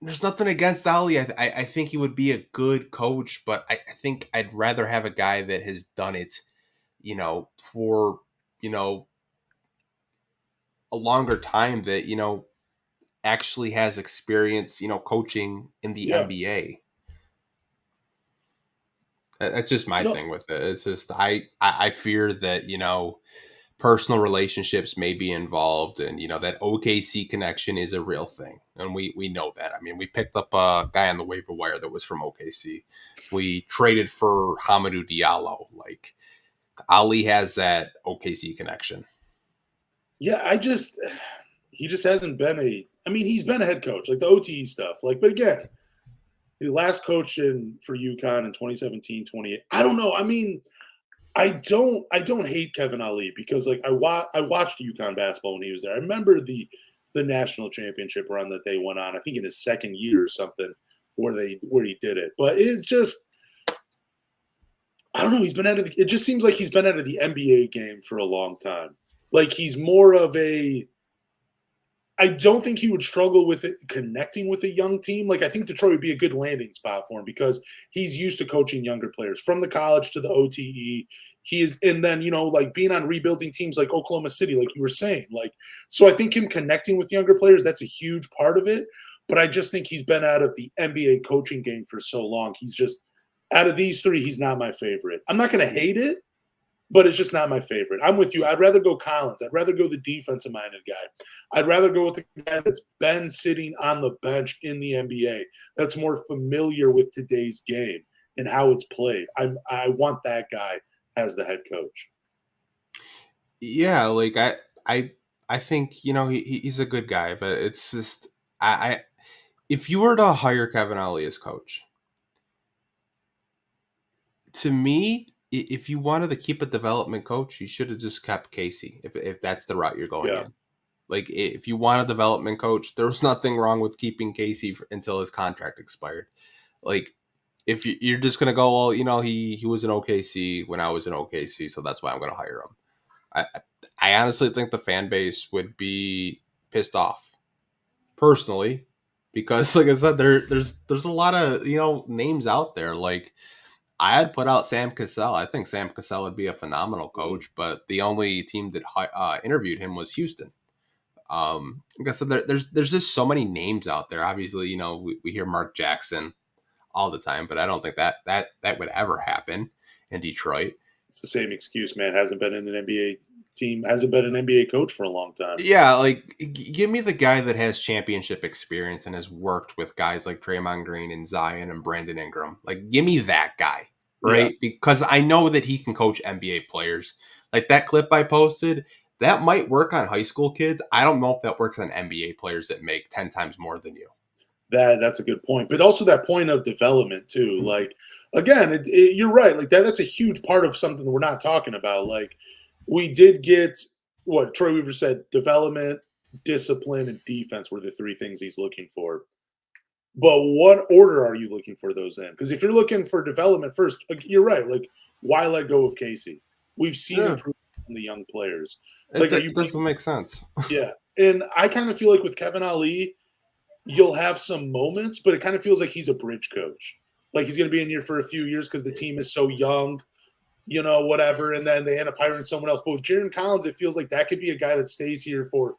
there's nothing against Ali. I think he would be a good coach, but I think I'd rather have a guy that has done it, you know, for, you know, a longer time, that, you know, actually has experience, you know, coaching in the NBA. That's just my thing with it. It's just, I fear that, you know, personal relationships may be involved, and, you know, that OKC connection is a real thing. And we know that. I mean, we picked up a guy on the waiver wire that was from OKC. We traded for Hamidou Diallo. Like, Ali has that OKC connection. Yeah, he just hasn't been he's been a head coach, like the OTE stuff. Like, but again, he last coached for UConn in 2017, 28. I don't know. I mean, I don't hate Kevin Ali, because like I watched UConn basketball when he was there. I remember the national championship run that they went on, I think in his second year or something, where he did it. But it's just, I don't know, it just seems like he's been out of the NBA game for a long time. Like, he's more of I don't think he would struggle with it connecting with a young team. Like, I think Detroit would be a good landing spot for him, because he's used to coaching younger players from the college to the OTE. And then, you know, like being on rebuilding teams like Oklahoma City, like you were saying, like, so I think him connecting with younger players, that's a huge part of it. But I just think he's been out of the NBA coaching game for so long. He's just, out of these three, he's not my favorite. I'm not going to hate it, but it's just not my favorite. I'm with you. I'd rather go Collins. I'd rather go the defensive-minded guy. I'd rather go with the guy that's been sitting on the bench in the NBA, that's more familiar with today's game and how it's played. I want that guy as the head coach. Yeah, like I think, you know, he's a good guy, but it's just, if you were to hire Kevin Ali as coach, to me, if you wanted to keep a development coach, you should have just kept Casey, if that's the route you're going in. Like, if you want a development coach, there's nothing wrong with keeping Casey until his contract expired. Like, if you're just going to go, well, you know, he was in OKC when I was in OKC, so that's why I'm going to hire him. I honestly think the fan base would be pissed off, personally, because, like I said, there's a lot of, you know, names out there. Like, I had put out Sam Cassell. I think Sam Cassell would be a phenomenal coach, but the only team that interviewed him was Houston. Like I said, there's just so many names out there. Obviously, you know, we hear Mark Jackson all the time, but I don't think that would ever happen in Detroit. It's the same excuse, man. Hasn't been in an NBA team, hasn't been an NBA coach for a long time. Yeah, like give me the guy that has championship experience and has worked with guys like Draymond Green and Zion and Brandon Ingram. Like, give me that guy, right? Yeah. Because I know that he can coach NBA players. Like that clip I posted, that might work on high school kids. I don't know if that works on NBA players that make 10 times more than you. That's a good point. But also that point of development too. Like, again, you're right. Like that's a huge part of something that we're not talking about. Like we did get what Troy Weaver said, development, discipline, and defense were the three things he's looking for. But what order are you looking for those in? Because if you're looking for development first, you're right. Like, why let go of Casey? We've seen improvement from the young players. Like, it doesn't make sense. Yeah. And I kind of feel like with Kevin Ali, you'll have some moments, but it kind of feels like he's a bridge coach. Like he's going to be in here for a few years because the team is so young, you know, whatever. And then they end up hiring someone else. But with Jaron Collins, it feels like that could be a guy that stays here for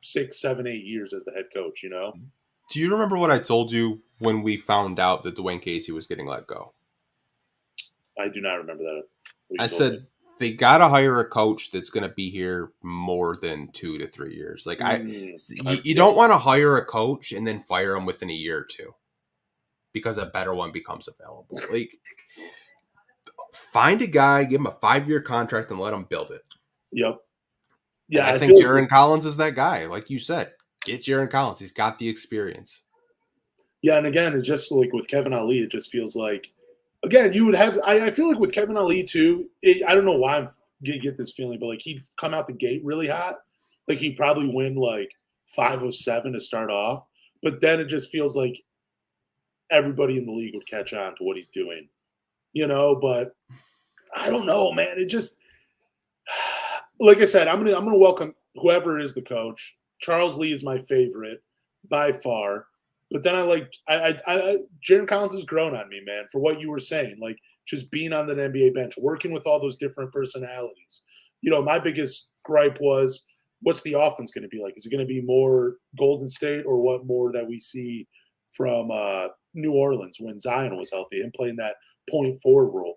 6, 7, 8 years as the head coach, you know? Do you remember what I told you when we found out that Dwayne Casey was getting let go? I do not remember that. I said they got to hire a coach that's going to be here more than 2 to 3 years. Like you don't want to hire a coach and then fire him within a year or two because a better one becomes available. Like find a guy, give him a 5-year contract and let him build it. Yep. Yeah, I think Jaron Collins is that guy. Like you said, get Jaron Collins. He's got the experience. Yeah, and again, it's just like with Kevin Ali, it just feels like, again, you would have – I feel like with Kevin Ali too, I don't know why I get this feeling, but like he'd come out the gate really hot. Like he'd probably win like 5 or 7 to start off. But then it just feels like everybody in the league would catch on to what he's doing. You know, but I don't know, man. It just – like I said, I'm gonna welcome whoever is the coach. Charles Lee is my favorite by far. But then Jaron Collins has grown on me, man, for what you were saying. Like, just being on the NBA bench, working with all those different personalities. You know, my biggest gripe was, what's the offense going to be like? Is it going to be more Golden State or what more that we see from New Orleans when Zion was healthy and playing that point forward role?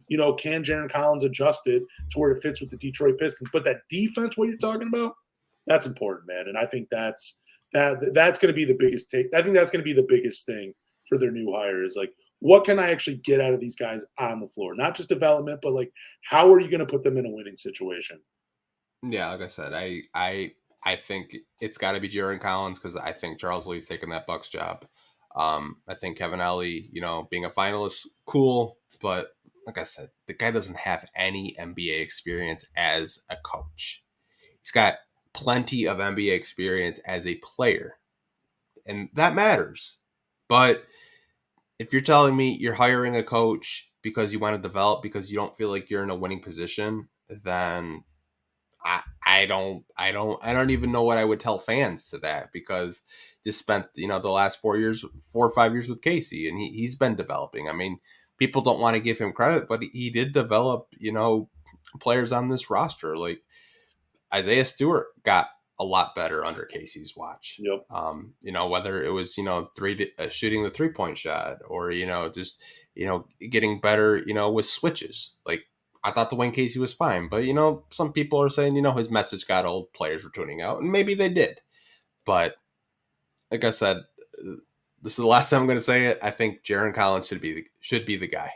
You know, can Jaron Collins adjust it to where it fits with the Detroit Pistons? But that defense, what you're talking about, that's important, man. And I think that's going to be the biggest take. I think that's going to be the biggest thing for their new hire is like, what can I actually get out of these guys on the floor? Not just development, but like, how are you going to put them in a winning situation? Yeah, like I said, I think it's got to be Jaron Collins because I think Charles Lee's taking that Bucks job. I think Kevin Ali, you know, being a finalist, cool, but like I said, the guy doesn't have any NBA experience as a coach. He's got plenty of NBA experience as a player, and that matters. But if you're telling me you're hiring a coach because you want to develop because you don't feel like you're in a winning position, then I don't even know what I would tell fans to that because they spent, you know, the last 4 or 5 years with Casey and he's been developing. I mean, people don't want to give him credit, but he did develop, you know, players on this roster. Like Isaiah Stewart got a lot better under Casey's watch. Yep. You know, whether it was, you know, shooting the 3-point shot or, you know, just, you know, getting better, you know, with switches. Like I thought Dwayne Casey was fine, but, you know, some people are saying, you know, his message got old, players were tuning out, and maybe they did. But like I said, this is the last time I'm going to say it. I think Jaron Collins should be the guy.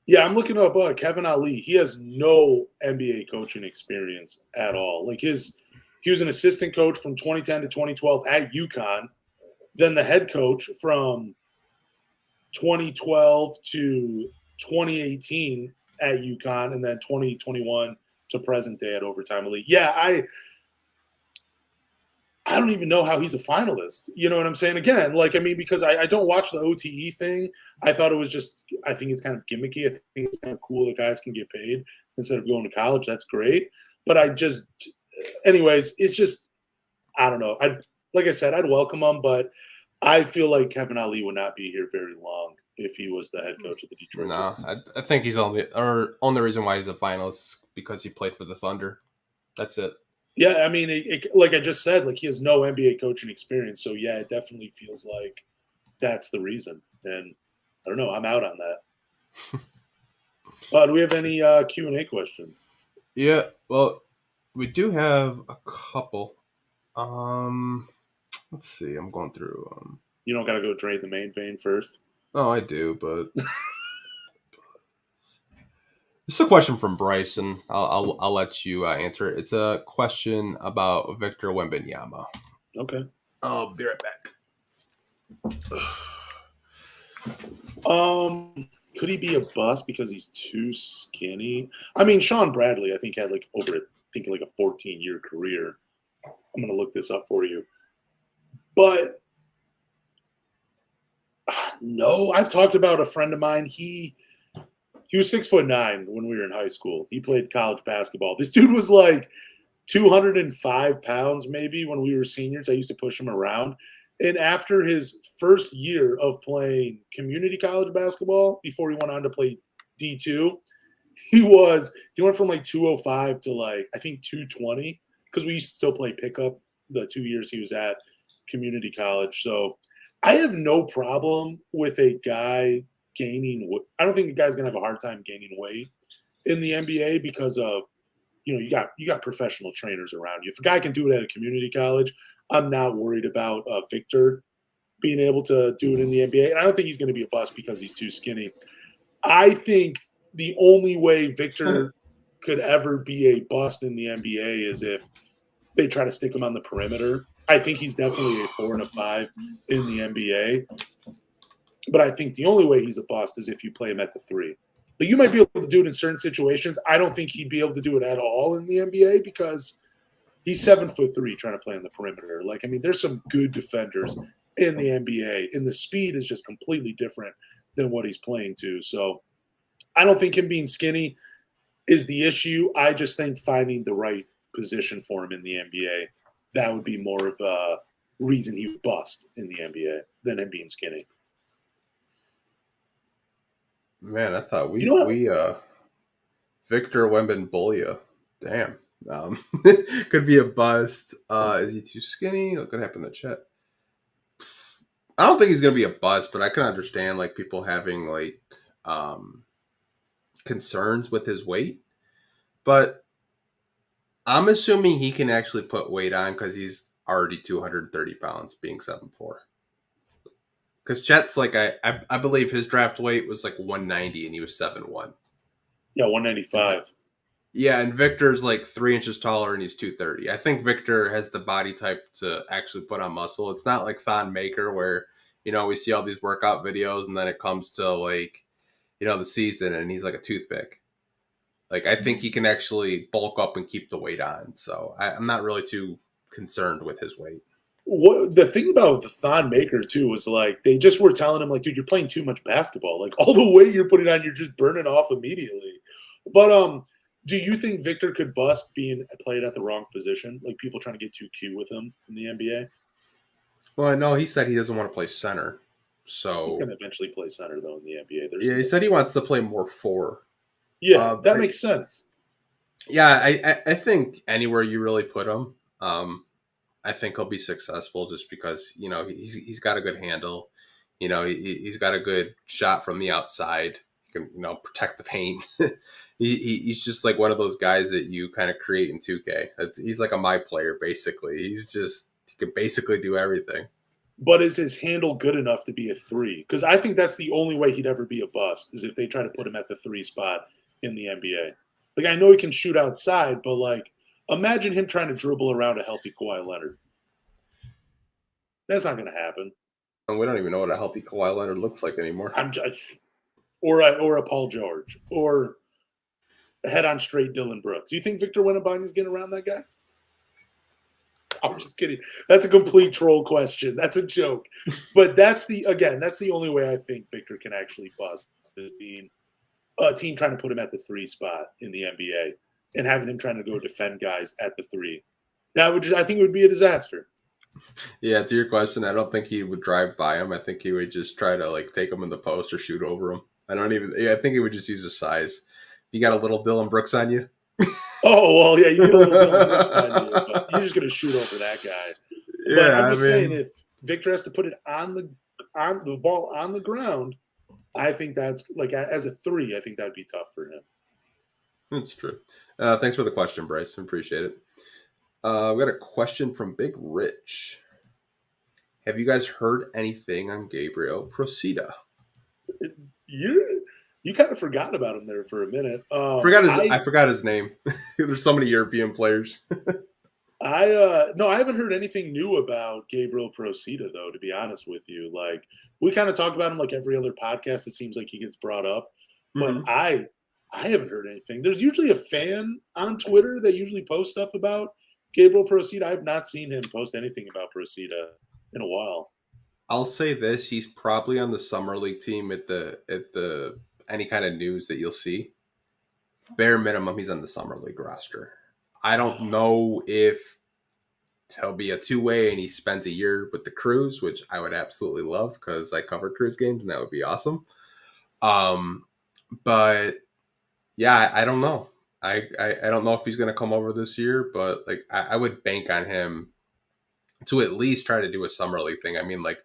Yeah, I'm looking up Kevin Ali. He has no NBA coaching experience at all. Like he was an assistant coach from 2010 to 2012 at UConn, then the head coach from 2012 to 2018 at UConn, and then 2021 to present day at Overtime Elite. Yeah, I don't even know how he's a finalist. You know what I'm saying? Again, like, I mean, because I don't watch the OTE thing. I thought it was just, I think it's kind of gimmicky. I think it's kind of cool that guys can get paid instead of going to college. That's great. But anyways, it's just, I don't know. Like I said, I'd welcome him, but I feel like Kevin Ali would not be here very long if he was the head coach of the Detroit Pistons. I think he's only reason why he's a finalist is because he played for the Thunder. That's it. Yeah, I mean, like I just said, like he has no NBA coaching experience. So yeah, it definitely feels like that's the reason. And I don't know, I'm out on that. Do we have any Q&A questions? Yeah, well, we do have a couple. Let's see. I'm going through. You don't got to go drain the main vein first. Oh, I do, but it's a question from Bryson. I'll let you answer it. It's a question about Victor Wembanyama. Okay. I'll be right back. Could he be a bust because he's too skinny? I mean, Sean Bradley, I think had like a 14-year career. I'm gonna look this up for you. But no, I've talked about a friend of mine. He was 6'9" when we were in high school. He played college basketball. This dude was like 205 pounds maybe when we were seniors. I used to push him around. And after his first year of playing community college basketball, before he went on to play D2, he went from like 205 to like, I think 220, because we used to still play pickup the 2 years he was at community college. So I have no problem with a guy gaining. I don't think the guy's going to have a hard time gaining weight in the NBA because of, you got professional trainers around you. If a guy can do it at a community college, I'm not worried about Victor being able to do it in the NBA. And I don't think he's going to be a bust because he's too skinny. I think the only way Victor could ever be a bust in the NBA is if they try to stick him on the perimeter. I think he's definitely a 4 and a 5 in the NBA. But I think the only way he's a bust is if you play him at the 3. But you might be able to do it in certain situations. I don't think he'd be able to do it at all in the NBA because he's 7'3" trying to play on the perimeter. Like, I mean, there's some good defenders in the NBA, and the speed is just completely different than what he's playing to. So I don't think him being skinny is the issue. I just think finding the right position for him in the NBA, that would be more of a reason he would bust in the NBA than him being skinny. Man, I thought we Victor Wembanyama. Damn. Could be a bust. Is he too skinny? What could happen in the chat? I don't think he's gonna be a bust, but I can understand like people having like concerns with his weight. But I'm assuming he can actually put weight on because he's already 230 pounds, being 7'4". Because Chet's like I believe his draft weight was like 190 and he was 7'1". Yeah, 195. Yeah, and Victor's like 3 inches taller and he's 230. I think Victor has the body type to actually put on muscle. It's not like Thon Maker where, we see all these workout videos and then it comes to like, the season and he's like a toothpick. Like, I think he can actually bulk up and keep the weight on. So I'm not really too concerned with his weight. The thing about the Thon Maker too was like they just were telling him like, dude, you're playing too much basketball. Like all the weight you're putting on, you're just burning off immediately. But do you think Victor could bust being played at the wrong position? Like people trying to get too cute with him in the NBA? Well, no, he said he doesn't want to play center. So he's going to eventually play center though in the NBA. He said he wants to play more 4. Yeah, that makes sense. Yeah, I think anywhere you really put him, I think he'll be successful just because, he's got a good handle. He's got a good shot from the outside. He can, protect the paint. He's just like one of those guys that you kind of create in 2K. He's like a my player, basically. He can basically do everything. But is his handle good enough to be a 3? Because I think that's the only way he'd ever be a bust is if they try to put him at the 3 spot in the NBA. Like, I know he can shoot outside, but, like, imagine him trying to dribble around a healthy Kawhi Leonard. That's not going to happen. And we don't even know what a healthy Kawhi Leonard looks like anymore. Or a Paul George. Or a head-on straight Dylan Brooks. Do you think Victor Wembanyama is getting around that guy? I'm just kidding. That's a complete troll question. That's a joke. But that's the only way I think Victor can actually bust, being a team trying to put him at the 3 spot in the NBA and having him trying to go defend guys at the 3. I think it would be a disaster. Yeah, to your question, I don't think he would drive by him. I think he would just try to like take him in the post or shoot over him. I think he would just use his size. You got a little Dylan Brooks on you? Oh, well, yeah, you get a little bit on this side of you, but you're just going to shoot over that guy. Yeah, but I'm just saying, if Victor has to put it on the ball on the ground, I think that's like as a 3. I think that'd be tough for him. That's true. Thanks for the question, Bryce. Appreciate it. We got a question from Big Rich. Have you guys heard anything on Gabriel Procida? You kind of forgot about him there for a minute. I forgot his name. There's so many European players. No, I haven't heard anything new about Gabriel Procida, though, to be honest with you. Like, we kind of talk about him like every other podcast. It seems like he gets brought up. But I haven't heard anything. There's usually a fan on Twitter that usually posts stuff about Gabriel Procida. I have not seen him post anything about Procida in a while. I'll say this: he's probably on the summer league team at the any kind of news that you'll see. Bare minimum, he's on the summer league roster. I don't know if he'll be a 2-way and he spends a year with the Crews, which I would absolutely love because I cover Crews games and that would be awesome. But yeah, I don't know. I don't know if he's going to come over this year, but like I would bank on him to at least try to do a summer league thing. I mean, like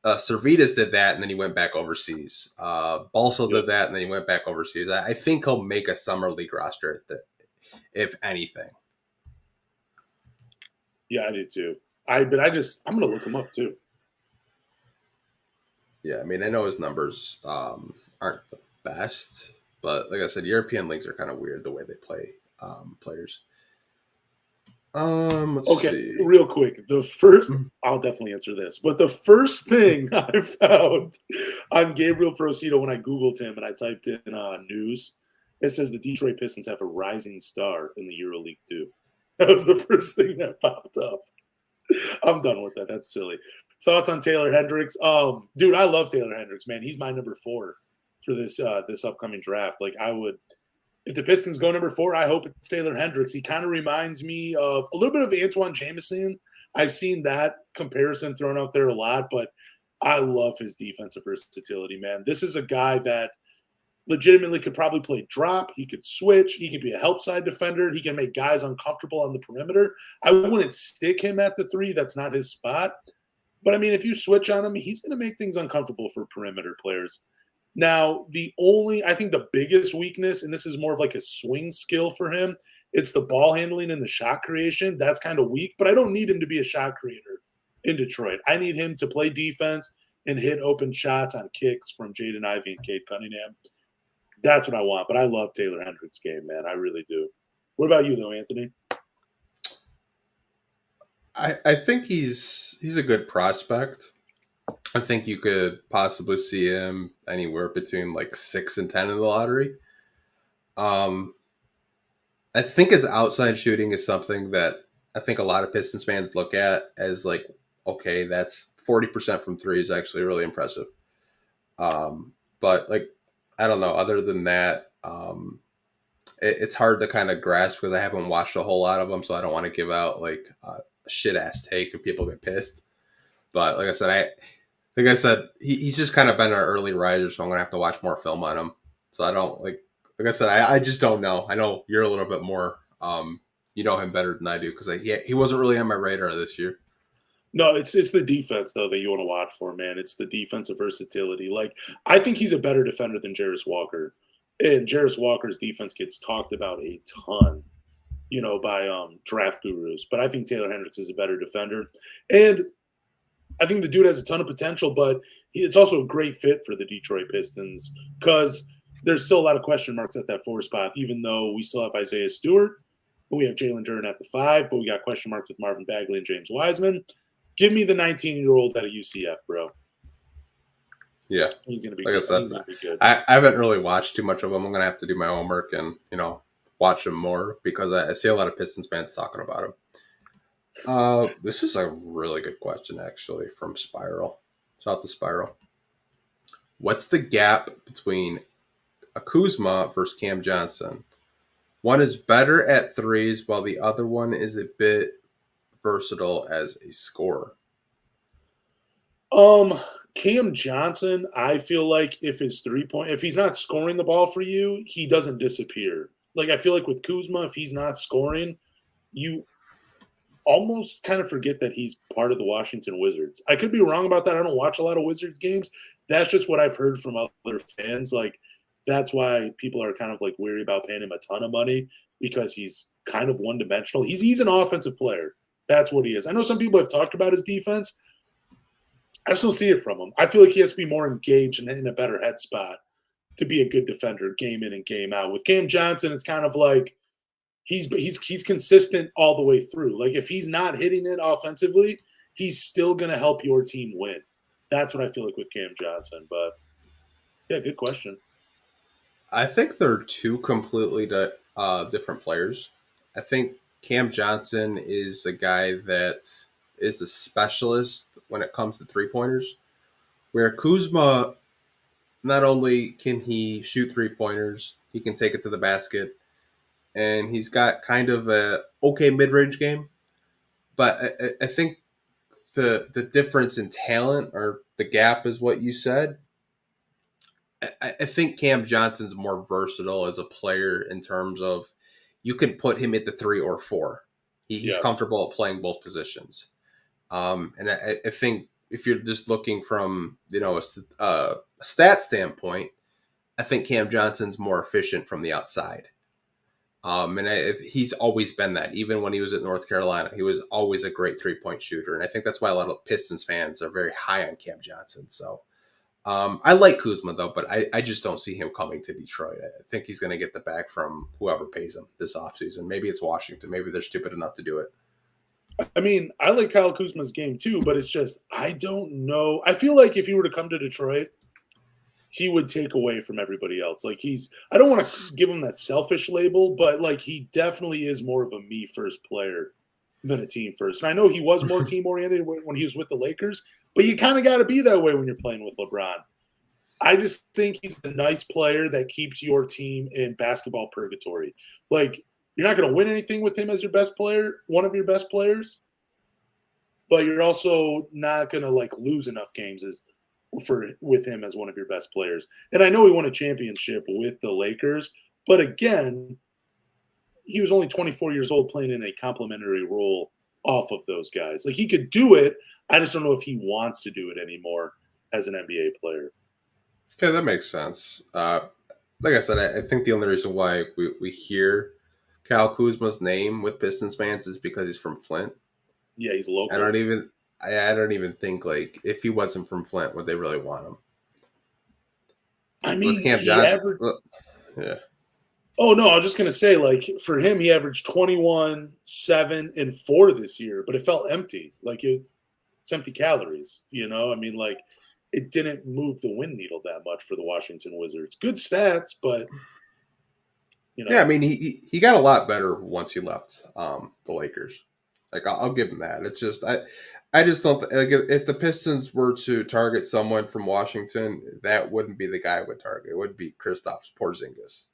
Servetus did that and then he went back overseas. Balso did that and then he went back overseas. I think he'll make a summer league roster if anything. Yeah, I do too. I'm going to look him up too. Yeah, I mean, I know his numbers aren't the best, but like I said, European leagues are kind of weird the way they play players. Let's see. Real quick. I'll definitely answer this, but the first thing I found on Gabriel Procida when I Googled him and I typed in news, it says the Detroit Pistons have a rising star in the EuroLeague too. That was the first thing that popped up. I'm done with that. That's silly. Thoughts on Taylor Hendricks? Dude, I love Taylor Hendricks, man. He's my number 4 for this upcoming draft. Like, if the Pistons go number 4, I hope it's Taylor Hendricks. He kind of reminds me of a little bit of Antoine Jameson. I've seen that comparison thrown out there a lot, but I love his defensive versatility, man. This is a guy that legitimately could probably play drop. He could switch. He could be a help side defender. He can make guys uncomfortable on the perimeter. I wouldn't stick him at the 3. That's not his spot. But, I mean, if you switch on him, he's going to make things uncomfortable for perimeter players. Now, I think the biggest weakness, and this is more of like a swing skill for him, it's the ball handling and the shot creation. That's kind of weak, but I don't need him to be a shot creator in Detroit. I need him to play defense and hit open shots on kicks from Jaden Ivey and Cade Cunningham. That's what I want, but I love Taylor Hendricks' game, man. I really do. What about you, though, Anthony? I think he's a good prospect. I think you could possibly see him anywhere between like 6 and 10 in the lottery. I think his outside shooting is something that I think a lot of Pistons fans look at as like, okay, that's 40% from 3 is actually really impressive. But like, I don't know. Other than that, it's hard to kind of grasp because I haven't watched a whole lot of them, so I don't want to give out like a shit ass take and people get pissed. But like I said, he's just kind of been an early riser, so I'm gonna have to watch more film on him. So I don't like I said, I just don't know. I know you're a little bit more, you know him better than I do because he wasn't really on my radar this year. No, it's the defense, though, that you want to watch for, man. It's the defensive versatility. Like, I think he's a better defender than Jarris Walker. And Jarris Walker's defense gets talked about a ton, by draft gurus. But I think Taylor Hendricks is a better defender. And I think the dude has a ton of potential, but it's also a great fit for the Detroit Pistons because there's still a lot of question marks at that 4 spot, even though we still have Isaiah Stewart. We have Jalen Duren at the 5, but we got question marks with Marvin Bagley and James Wiseman. Give me the 19-year-old out of UCF, bro. Yeah. He's going to be like good. I said, He's gonna be good. I haven't really watched too much of him. I'm going to have to do my homework and, watch him more because I see a lot of Pistons fans talking about him. This is a really good question, actually, from Spiral. Shout out to Spiral. What's the gap between a Kuzma versus Cam Johnson? One is better at threes while the other one is a bit versatile as a scorer. Cam Johnson, I feel like if he's not scoring the ball for you, he doesn't disappear. Like, I feel like with Kuzma, if he's not scoring, you almost kind of forget that he's part of the Washington Wizards. I could be wrong about that. I don't watch a lot of Wizards games. That's just what I've heard from other fans. Like, that's why people are kind of like weary about paying him a ton of money, because he's kind of one-dimensional. He's an offensive player. That's what he is. I know some people have talked about his defense. I just don't see it from him. I feel like he has to be more engaged and in a better head spot to be a good defender game in and game out. With Cam Johnson, it's kind of like he's consistent all the way through. Like, if he's not hitting it offensively, he's still going to help your team win. That's what I feel like with Cam Johnson. But, yeah, good question. I think they're two completely different players. I think Cam Johnson is a guy that is a specialist when it comes to three-pointers, where Kuzma, not only can he shoot three-pointers, he can take it to the basket, and he's got kind of a okay mid-range game. But I think the difference in talent, or the gap, is what you said. I think Cam Johnson's more versatile as a player in terms of you can put him at the 3 or 4. He's comfortable at playing both positions. And I think if you're just looking from, a stat standpoint, I think Cam Johnson's more efficient from the outside. He's always been that. Even when he was at North Carolina, he was always a great 3-point shooter. And I think that's why a lot of Pistons fans are very high on Cam Johnson. So I like Kuzma, though, but I just don't see him coming to Detroit. I think he's going to get the bag from whoever pays him this offseason. Maybe it's Washington. Maybe they're stupid enough to do it. I mean, I like Kyle Kuzma's game too, but it's just, I don't know. I feel like if he were to come to Detroit, he would take away from everybody else. Like, I don't want to give him that selfish label, but like, he definitely is more of a me first player than a team first. And I know he was more team oriented when he was with the Lakers, but you kind of got to be that way when you're playing with LeBron. I just think he's a nice player that keeps your team in basketball purgatory. Like, you're not going to win anything with him as your best player, one of your best players, but you're also not going to like lose enough games with him as one of your best players. And I know he won a championship with the Lakers, but again, he was only 24 years old playing in a complementary role off of those guys. Like, he could do it. I just don't know if he wants to do it anymore as an NBA player. Okay, that makes sense. Like I said, I think the only reason why we hear Kyle Kuzma's name with Pistons fans is because he's from Flint. Yeah, he's local. I don't even think, like, if he wasn't from Flint, would they really want him? I mean, with Cam Johnson, yeah. Oh, no, I was just going to say, like, for him, he averaged 21, 7, and 4 this year, but it felt empty. Like, it's empty calories, I mean, like, it didn't move the win needle that much for the Washington Wizards. Good stats, but, Yeah, I mean, he got a lot better once he left the Lakers. Like, I'll give him that. It's just, I just don't, like, if the Pistons were to target someone from Washington, that wouldn't be the guy I would target. It would be Kristaps Porzingis.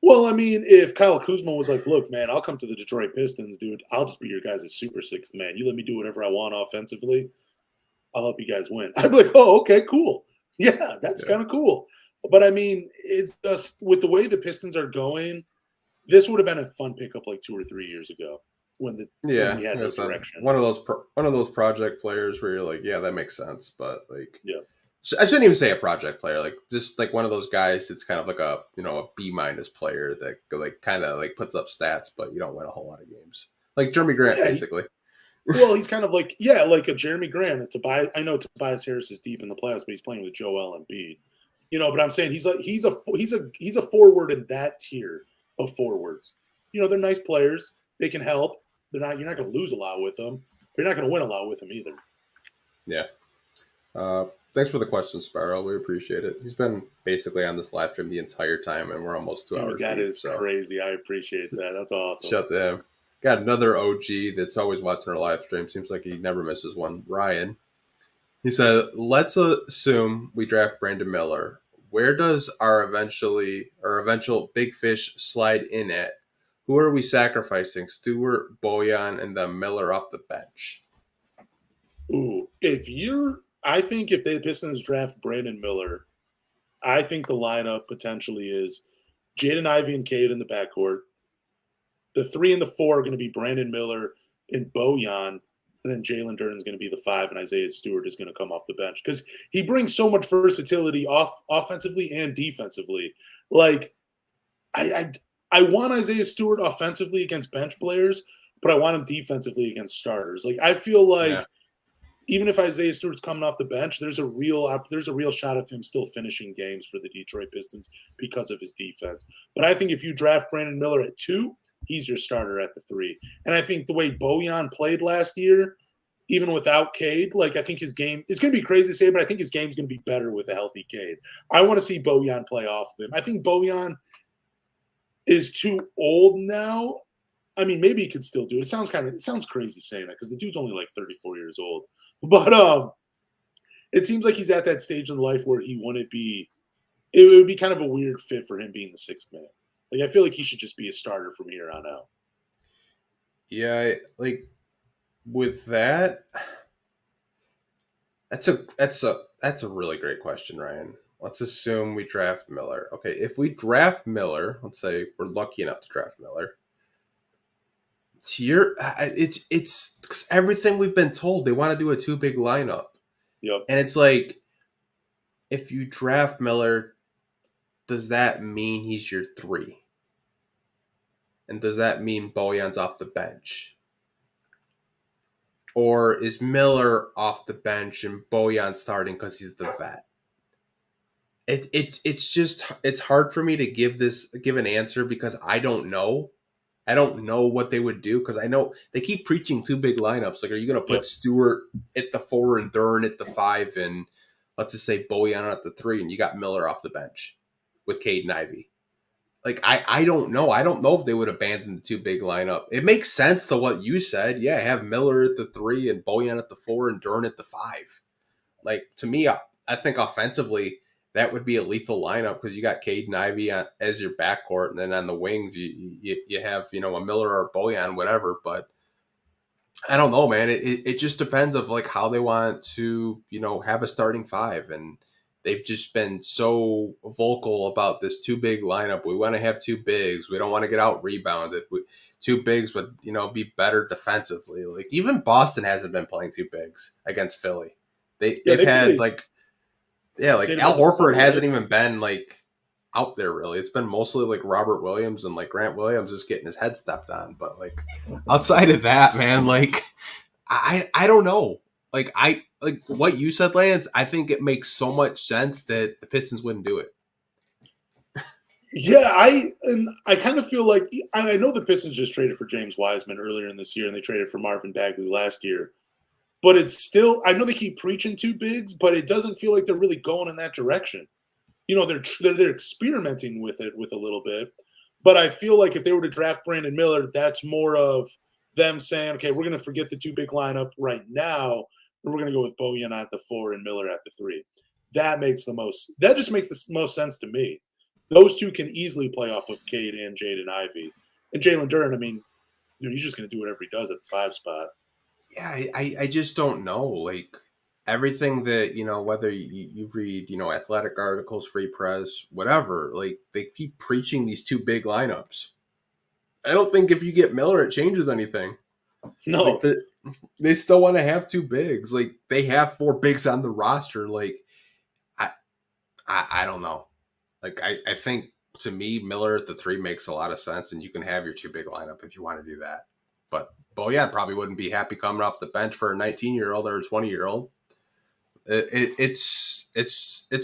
Well, I mean, if Kyle Kuzma was like, look, man, I'll come to the Detroit Pistons, dude. I'll just be your guys' super sixth man. You let me do whatever I want offensively. I'll help you guys win. I'd be like, oh, okay, cool. Yeah, that's kind of cool. But, I mean, it's just with the way the Pistons are going, this would have been a fun pickup like 2 or 3 years ago when we had no direction. One of those project players where you're like, yeah, that makes sense. But, like, yeah. I shouldn't even say a project player, like just like one of those guys. It's kind of like a B- player that like kind of like puts up stats, but you don't win a whole lot of games. Like Jeremy Grant, basically. Well, he's kind of like like a Jeremy Grant. I know Tobias Harris is deep in the playoffs, but he's playing with Joel Embiid. But I'm saying he's a forward in that tier of forwards. They're nice players. They can help. You're not going to lose a lot with them. But you're not going to win a lot with them either. Yeah. Thanks for the question, Sparrow. We appreciate it. He's been basically on this live stream the entire time, and we're almost 2 hours. That is crazy. I appreciate that. That's awesome. Shout to him. Got another OG that's always watching our live stream. Seems like he never misses one. Ryan. He said, let's assume we draft Brandon Miller. Where does our eventual big fish slide in at? Who are we sacrificing? Stewart, Bojan, and then Miller off the bench? Ooh, I think if the Pistons draft Brandon Miller, I think the lineup potentially is Jaden Ivey and Cade in the backcourt. The 3 and the 4 are going to be Brandon Miller and Bojan. And then Jalen Duren's going to be the 5, and Isaiah Stewart is going to come off the bench because he brings so much versatility offensively and defensively. Like, I want Isaiah Stewart offensively against bench players, but I want him defensively against starters. Like, I feel like even if Isaiah Stewart's coming off the bench, there's a real shot of him still finishing games for the Detroit Pistons because of his defense. But I think if you draft Brandon Miller at 2, he's your starter at the 3. And I think the way Bojan played last year, even without Cade, like I think his game – it's going to be crazy to say, but I think his game's going to be better with a healthy Cade. I want to see Bojan play off of him. I think Bojan is too old now. I mean, maybe he could still do it. It sounds crazy saying that because the dude's only like 34 years old. But it seems like he's at that stage in life where he wouldn't be – it would be kind of a weird fit for him being the 6th man. Like, I feel like he should just be a starter from here on out. Yeah, like with that, that's a really great question, Ryan. Let's assume we draft Miller. Okay, if we draft Miller, let's say we're lucky enough to draft Miller. It's because everything we've been told, they want to do a 2 big lineup. Yep. And it's like, if you draft Miller, does that mean he's your 3? And does that mean Bojan's off the bench? Or is Miller off the bench and Bojan starting because he's the vet? It's hard for me to give an answer because I don't know. I don't know what they would do because I know they keep preaching 2 big lineups. Like, are you going to put Stewart at the 4 and Duren at the 5 and let's just say Bojan at the 3 and you got Miller off the bench with Cade and Ivey? Like, I don't know. I don't know if they would abandon the 2 big lineup. It makes sense to what you said. Yeah, have Miller at the 3 and Bojan at the 4 and Duren at the 5. Like, to me, I think offensively – that would be a lethal lineup because you got Cade and Ivey as your backcourt, and then on the wings you have a Miller or Bojan, whatever. But I don't know, man. It just depends of like how they want to have a starting 5, and they've just been so vocal about this 2 big lineup. We want to have 2 bigs. We don't want to get out rebounded. 2 bigs would be better defensively. Like even Boston hasn't been playing 2 bigs against Philly. They've had Al Horford hasn't even been like out there really. It's been mostly like Robert Williams and like Grant Williams just getting his head stepped on. But like outside of that, man, like I don't know. Like what you said, Lance, I think it makes so much sense that the Pistons wouldn't do it. Yeah, I kind of feel like I know the Pistons just traded for James Wiseman earlier in this year, and they traded for Marvin Bagley last year. But it's still, I know they keep preaching 2 bigs, but it doesn't feel like they're really going in that direction. They're experimenting with it with a little bit. But I feel like if they were to draft Brandon Miller, that's more of them saying, okay, we're going to forget the 2 big lineup right now, and we're going to go with Bojan at the 4 and Miller at the 3. That just makes the most sense to me. Those 2 can easily play off of Cade and Jaden Ivey. And Jalen Duren, I mean, he's just going to do whatever he does at the 5 spot. Yeah, I just don't know. Like everything that, whether you read, athletic articles, free press, whatever, like they keep preaching these 2 big lineups. I don't think if you get Miller, it changes anything. No. Like they still want to have 2 bigs. Like they have 4 bigs on the roster. Like I don't know. Like I think to me, Miller at the 3 makes a lot of sense, and you can have your 2 big lineup if you want to do that. But Bojan probably wouldn't be happy coming off the bench for a 19-year-old or a 20-year-old. It's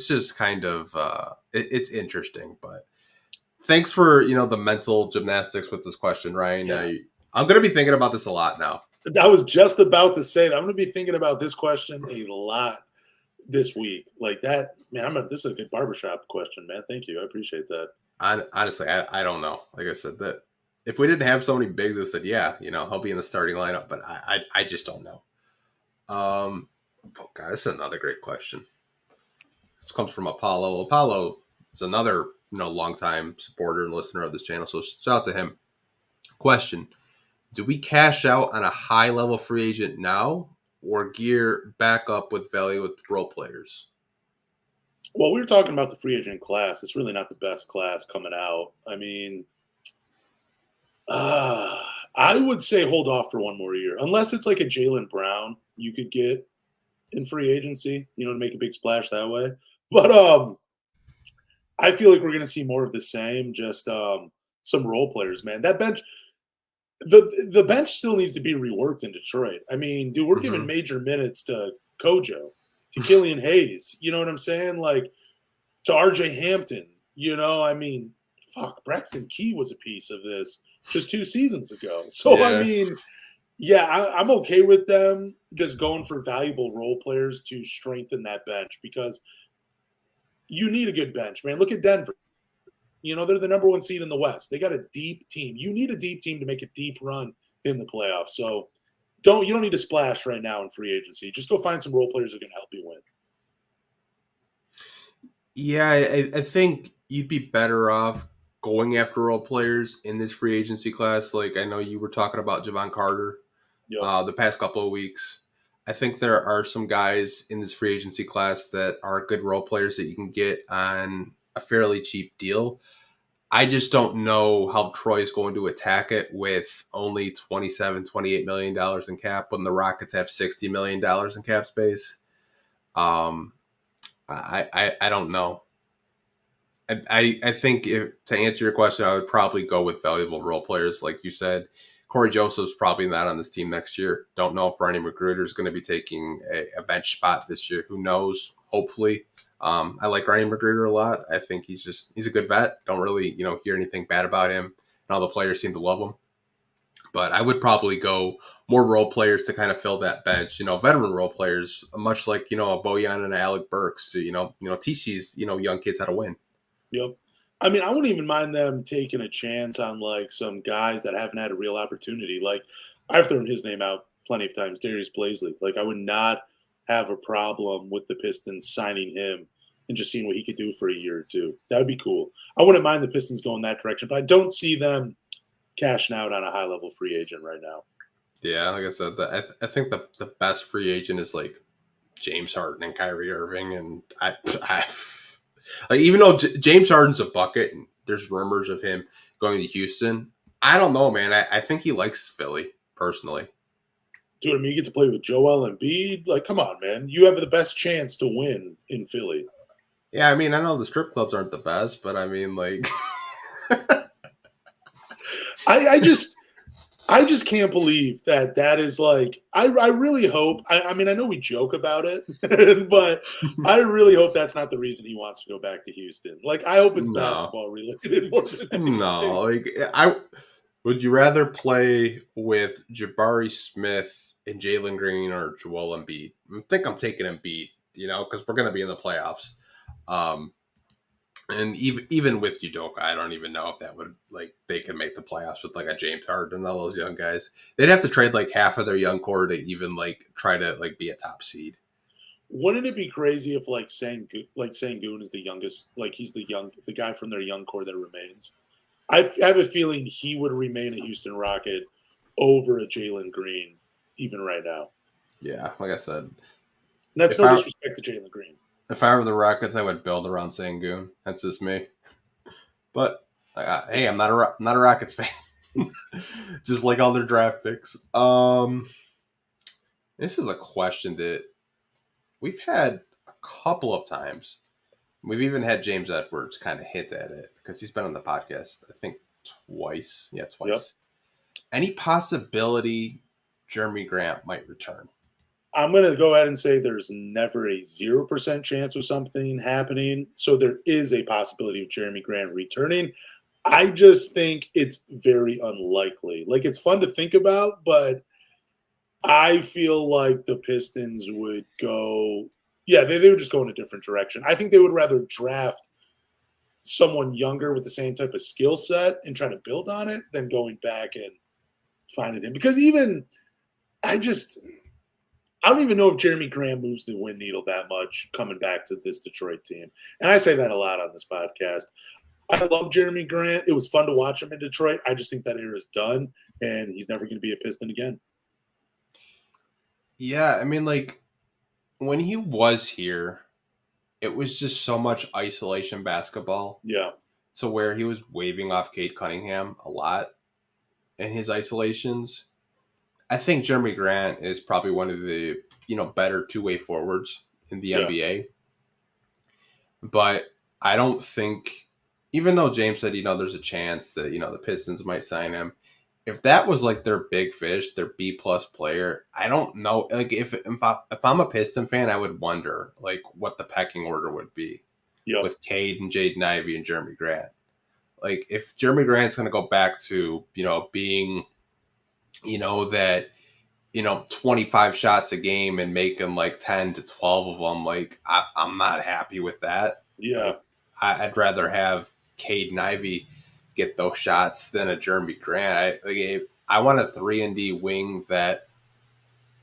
just kind of it's interesting. But thanks for the mental gymnastics with this question, Ryan. Yeah. I'm going to be thinking about this a lot now. I was just about to say that I'm going to be thinking about this question a lot this week. Like that, man. This is a good barbershop question, man. Thank you. I appreciate that. Honestly, I don't know. Like I said, that if we didn't have so many bigs, I said, yeah, he'll be in the starting lineup, but I just don't know. Oh God, this is another great question. This comes from Apollo. Apollo is another, longtime supporter and listener of this channel, so shout out to him. Question: do we cash out on a high-level free agent now, or gear back up with value with role players? Well, we were talking about the free agent class. It's really not the best class coming out. I mean, I would say hold off for one more year, unless it's like a Jaylen Brown you could get in free agency, to make a big splash that way. But I feel like we're going to see more of the same. Just some role players, man. That bench, the bench still needs to be reworked in Detroit. I mean, dude, we're giving major minutes to Kojo, to Killian Hayes. You know what I'm saying? Like to RJ Hampton. I mean, fuck, Braxton Key was a piece of this just 2 seasons ago. So yeah. I mean, yeah, I'm okay with them just going for valuable role players to strengthen that bench because you need a good bench, man. Look at Denver. They're the number 1 seed in the West. They got a deep team. You need a deep team to make a deep run in the playoffs. So you don't need to splash right now in free agency. Just go find some role players that can help you win. Yeah, I think you'd be better off going after role players in this free agency class. Like I know you were talking about Javon Carter the past couple of weeks. I think there are some guys in this free agency class that are good role players that you can get on a fairly cheap deal. I just don't know how Troy's going to attack it with only $28 million in cap when the Rockets have $60 million in cap space. I don't know. I think to answer your question, I would probably go with valuable role players. Like you said, Corey Joseph's probably not on this team next year. Don't know if Ronnie Magruder is going to be taking a bench spot this year. Who knows? Hopefully. I like Ronnie Magruder a lot. I think he's a good vet. Don't really, hear anything bad about him. And all the players seem to love him. But I would probably go more role players to kind of fill that bench. Veteran role players, much like, a Bojan and Alec Burks to, teach these, young kids how to win. Yep. I mean, I wouldn't even mind them taking a chance on like some guys that haven't had a real opportunity. Like I've thrown his name out plenty of times, Darius Blaisley. Like I would not have a problem with the Pistons signing him and just seeing what he could do for a year or two. That would be cool. I wouldn't mind the Pistons going that direction, but I don't see them cashing out on a high-level free agent right now. Yeah, like I said, I think the best free agent is like James Harden and Kyrie Irving, and I like even though James Harden's a bucket, and there's rumors of him going to Houston. I don't know, man. I think he likes Philly personally. Dude, I mean, you get to play with Joel Embiid. Like, come on, man. You have the best chance to win in Philly. Yeah, I mean, I know the strip clubs aren't the best, but I mean, like. I just can't believe that is like I really hope I mean I know we joke about it but I really hope that's not the reason he wants to go back to Houston. Like I hope it's basketball related more than anything. No, like would you rather play with Jabari Smith and Jalen Green or Joel Embiid? I think I'm taking Embiid, because we're going to be in the playoffs. And even with Udoka, I don't even know if that would they could make the playoffs with a James Harden and all those young guys. They'd have to trade half of their young core to even try to be a top seed. Wouldn't it be crazy if Sengun is the youngest, he's the guy from their young core that remains? I have a feeling he would remain a Houston Rocket over a Jalen Green even right now. Yeah, like I said, and that's no disrespect to Jalen Green. If I were the Rockets, I would build around Sengun. That's just me. But hey, I'm not a Rockets fan. Just like all their draft picks. This is a question that we've had a couple of times. We've even had James Edwards kind of hint at it because he's been on the podcast, I think, twice. Yeah, twice. Yep. Any possibility Jeremy Grant might return? I'm going to go ahead and say there's never a 0% chance of something happening. So there is a possibility of Jeremy Grant returning. I just think it's very unlikely. It's fun to think about, but I feel like the Pistons would go, they would just go in a different direction. I think they would rather draft someone younger with the same type of skill set and try to build on it than going back and finding him. Because I don't even know if Jeremy Grant moves the win needle that much coming back to this Detroit team. And I say that a lot on this podcast. I love Jeremy Grant. It was fun to watch him in Detroit. I just think that era is done, and he's never going to be a Piston again. Yeah, I mean, when he was here, it was just so much isolation basketball. Yeah. So where he was waving off Cade Cunningham a lot in his isolations. I think Jeremy Grant is probably one of the, better two-way forwards in the NBA. But I don't think, even though James said, there's a chance that, the Pistons might sign him, if that was like their big fish, their B-plus player, I don't know. Like if I'm a Piston fan, I would wonder like what the pecking order would be with Cade and Jaden Ivey and Jeremy Grant. Like if Jeremy Grant's going to go back to, being, that, 25 shots a game and making like 10 to 12 of them, like I'm not happy with that. Yeah. Like, I'd rather have Cade and Ivey get those shots than a Jeremy Grant. I want a 3-and-D wing that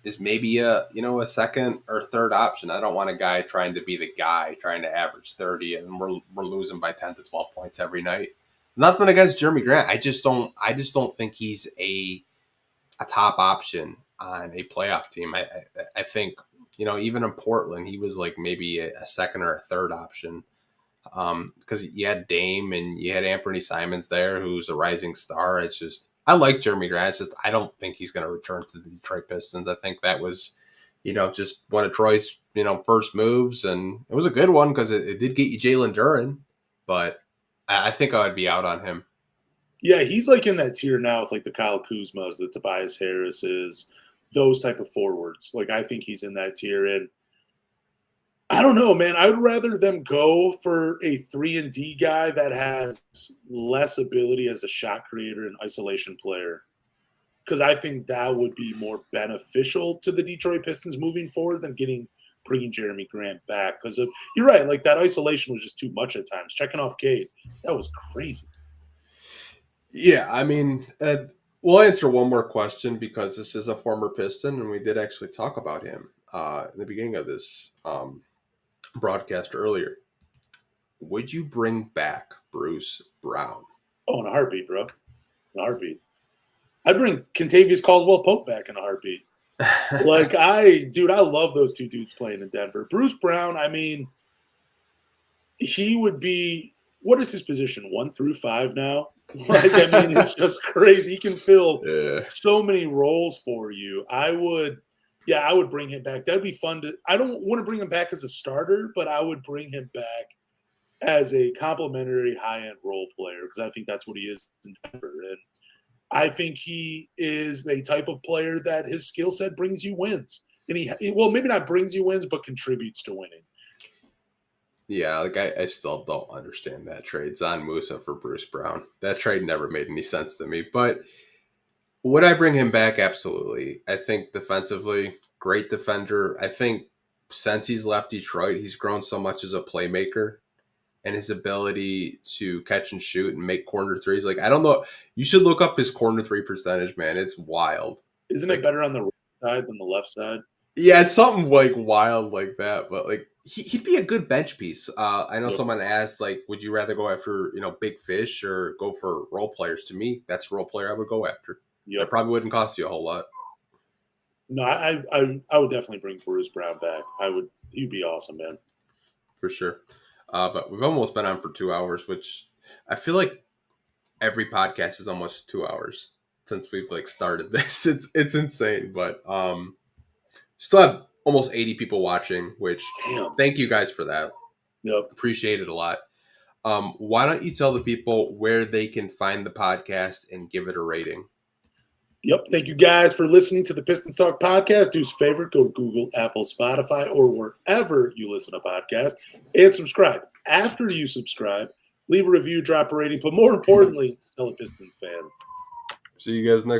is maybe a second or third option. I don't want a guy trying to be the guy trying to average 30 and we're losing by 10 to 12 points every night. Nothing against Jeremy Grant. I just don't think he's a top option on a playoff team. I think, even in Portland, he was like maybe a second or a third option. Because you had Dame and you had Anthony Simons there, who's a rising star. It's just, I like Jeremy Grant. It's just, I don't think he's going to return to the Detroit Pistons. I think that was, just one of Troy's, first moves. And it was a good one because it did get you Jalen Duren, but I think I would be out on him. Yeah, he's like in that tier now with like the Kyle Kuzmas, the Tobias Harrises, those type of forwards. Like I think he's in that tier. And I don't know, man. I would rather them go for a 3-and-D guy that has less ability as a shot creator and isolation player. Because I think that would be more beneficial to the Detroit Pistons moving forward than bringing Jeremy Grant back. Because you're right, like that isolation was just too much at times. Checking off Cade, that was crazy. Yeah, I mean, we'll answer one more question because this is a former Piston, and we did actually talk about him in the beginning of this broadcast earlier. Would you bring back Bruce Brown? Oh, in a heartbeat, bro. In a heartbeat. I'd bring Kentavious Caldwell-Pope back in a heartbeat. I love those two dudes playing in Denver. Bruce Brown, I mean, he would be, what is his position, 1 through 5 now? It's just crazy. He can fill so many roles for you. I would bring him back. That'd be fun I don't want to bring him back as a starter, but I would bring him back as a complimentary high-end role player because I think that's what he is in Denver. And I think he is a type of player that his skill set brings you wins. And maybe not brings you wins, but contributes to winning. Yeah, I still don't understand that trade. Zon Musa for Bruce Brown. That trade never made any sense to me. But would I bring him back? Absolutely. I think defensively, great defender. I think since he's left Detroit, he's grown so much as a playmaker and his ability to catch and shoot and make corner threes. Like, I don't know. You should look up his corner three percentage, man. It's wild. Isn't it better on the right side than the left side? Yeah, it's something like wild like that. But like, he'd be a good bench piece. I know someone asked, like, would you rather go after, big fish or go for role players? To me, that's a role player I would go after. Yep. It probably wouldn't cost you a whole lot. No, I would definitely bring Bruce Brown back. He'd be awesome, man. For sure. But we've almost been on for 2 hours, which I feel like every podcast is almost 2 hours since we've started this. It's insane, but still have almost 80 people watching, which thank you guys for that. Yep. Appreciate it a lot. Why don't you tell the people where they can find the podcast and give it a rating? Yep. Thank you guys for listening to the Pistons Talk Podcast. Do us a favor, go to Google, Apple, Spotify, or wherever you listen to podcasts and subscribe. After you subscribe, leave a review, drop a rating, but more importantly, tell a Pistons fan. See you guys next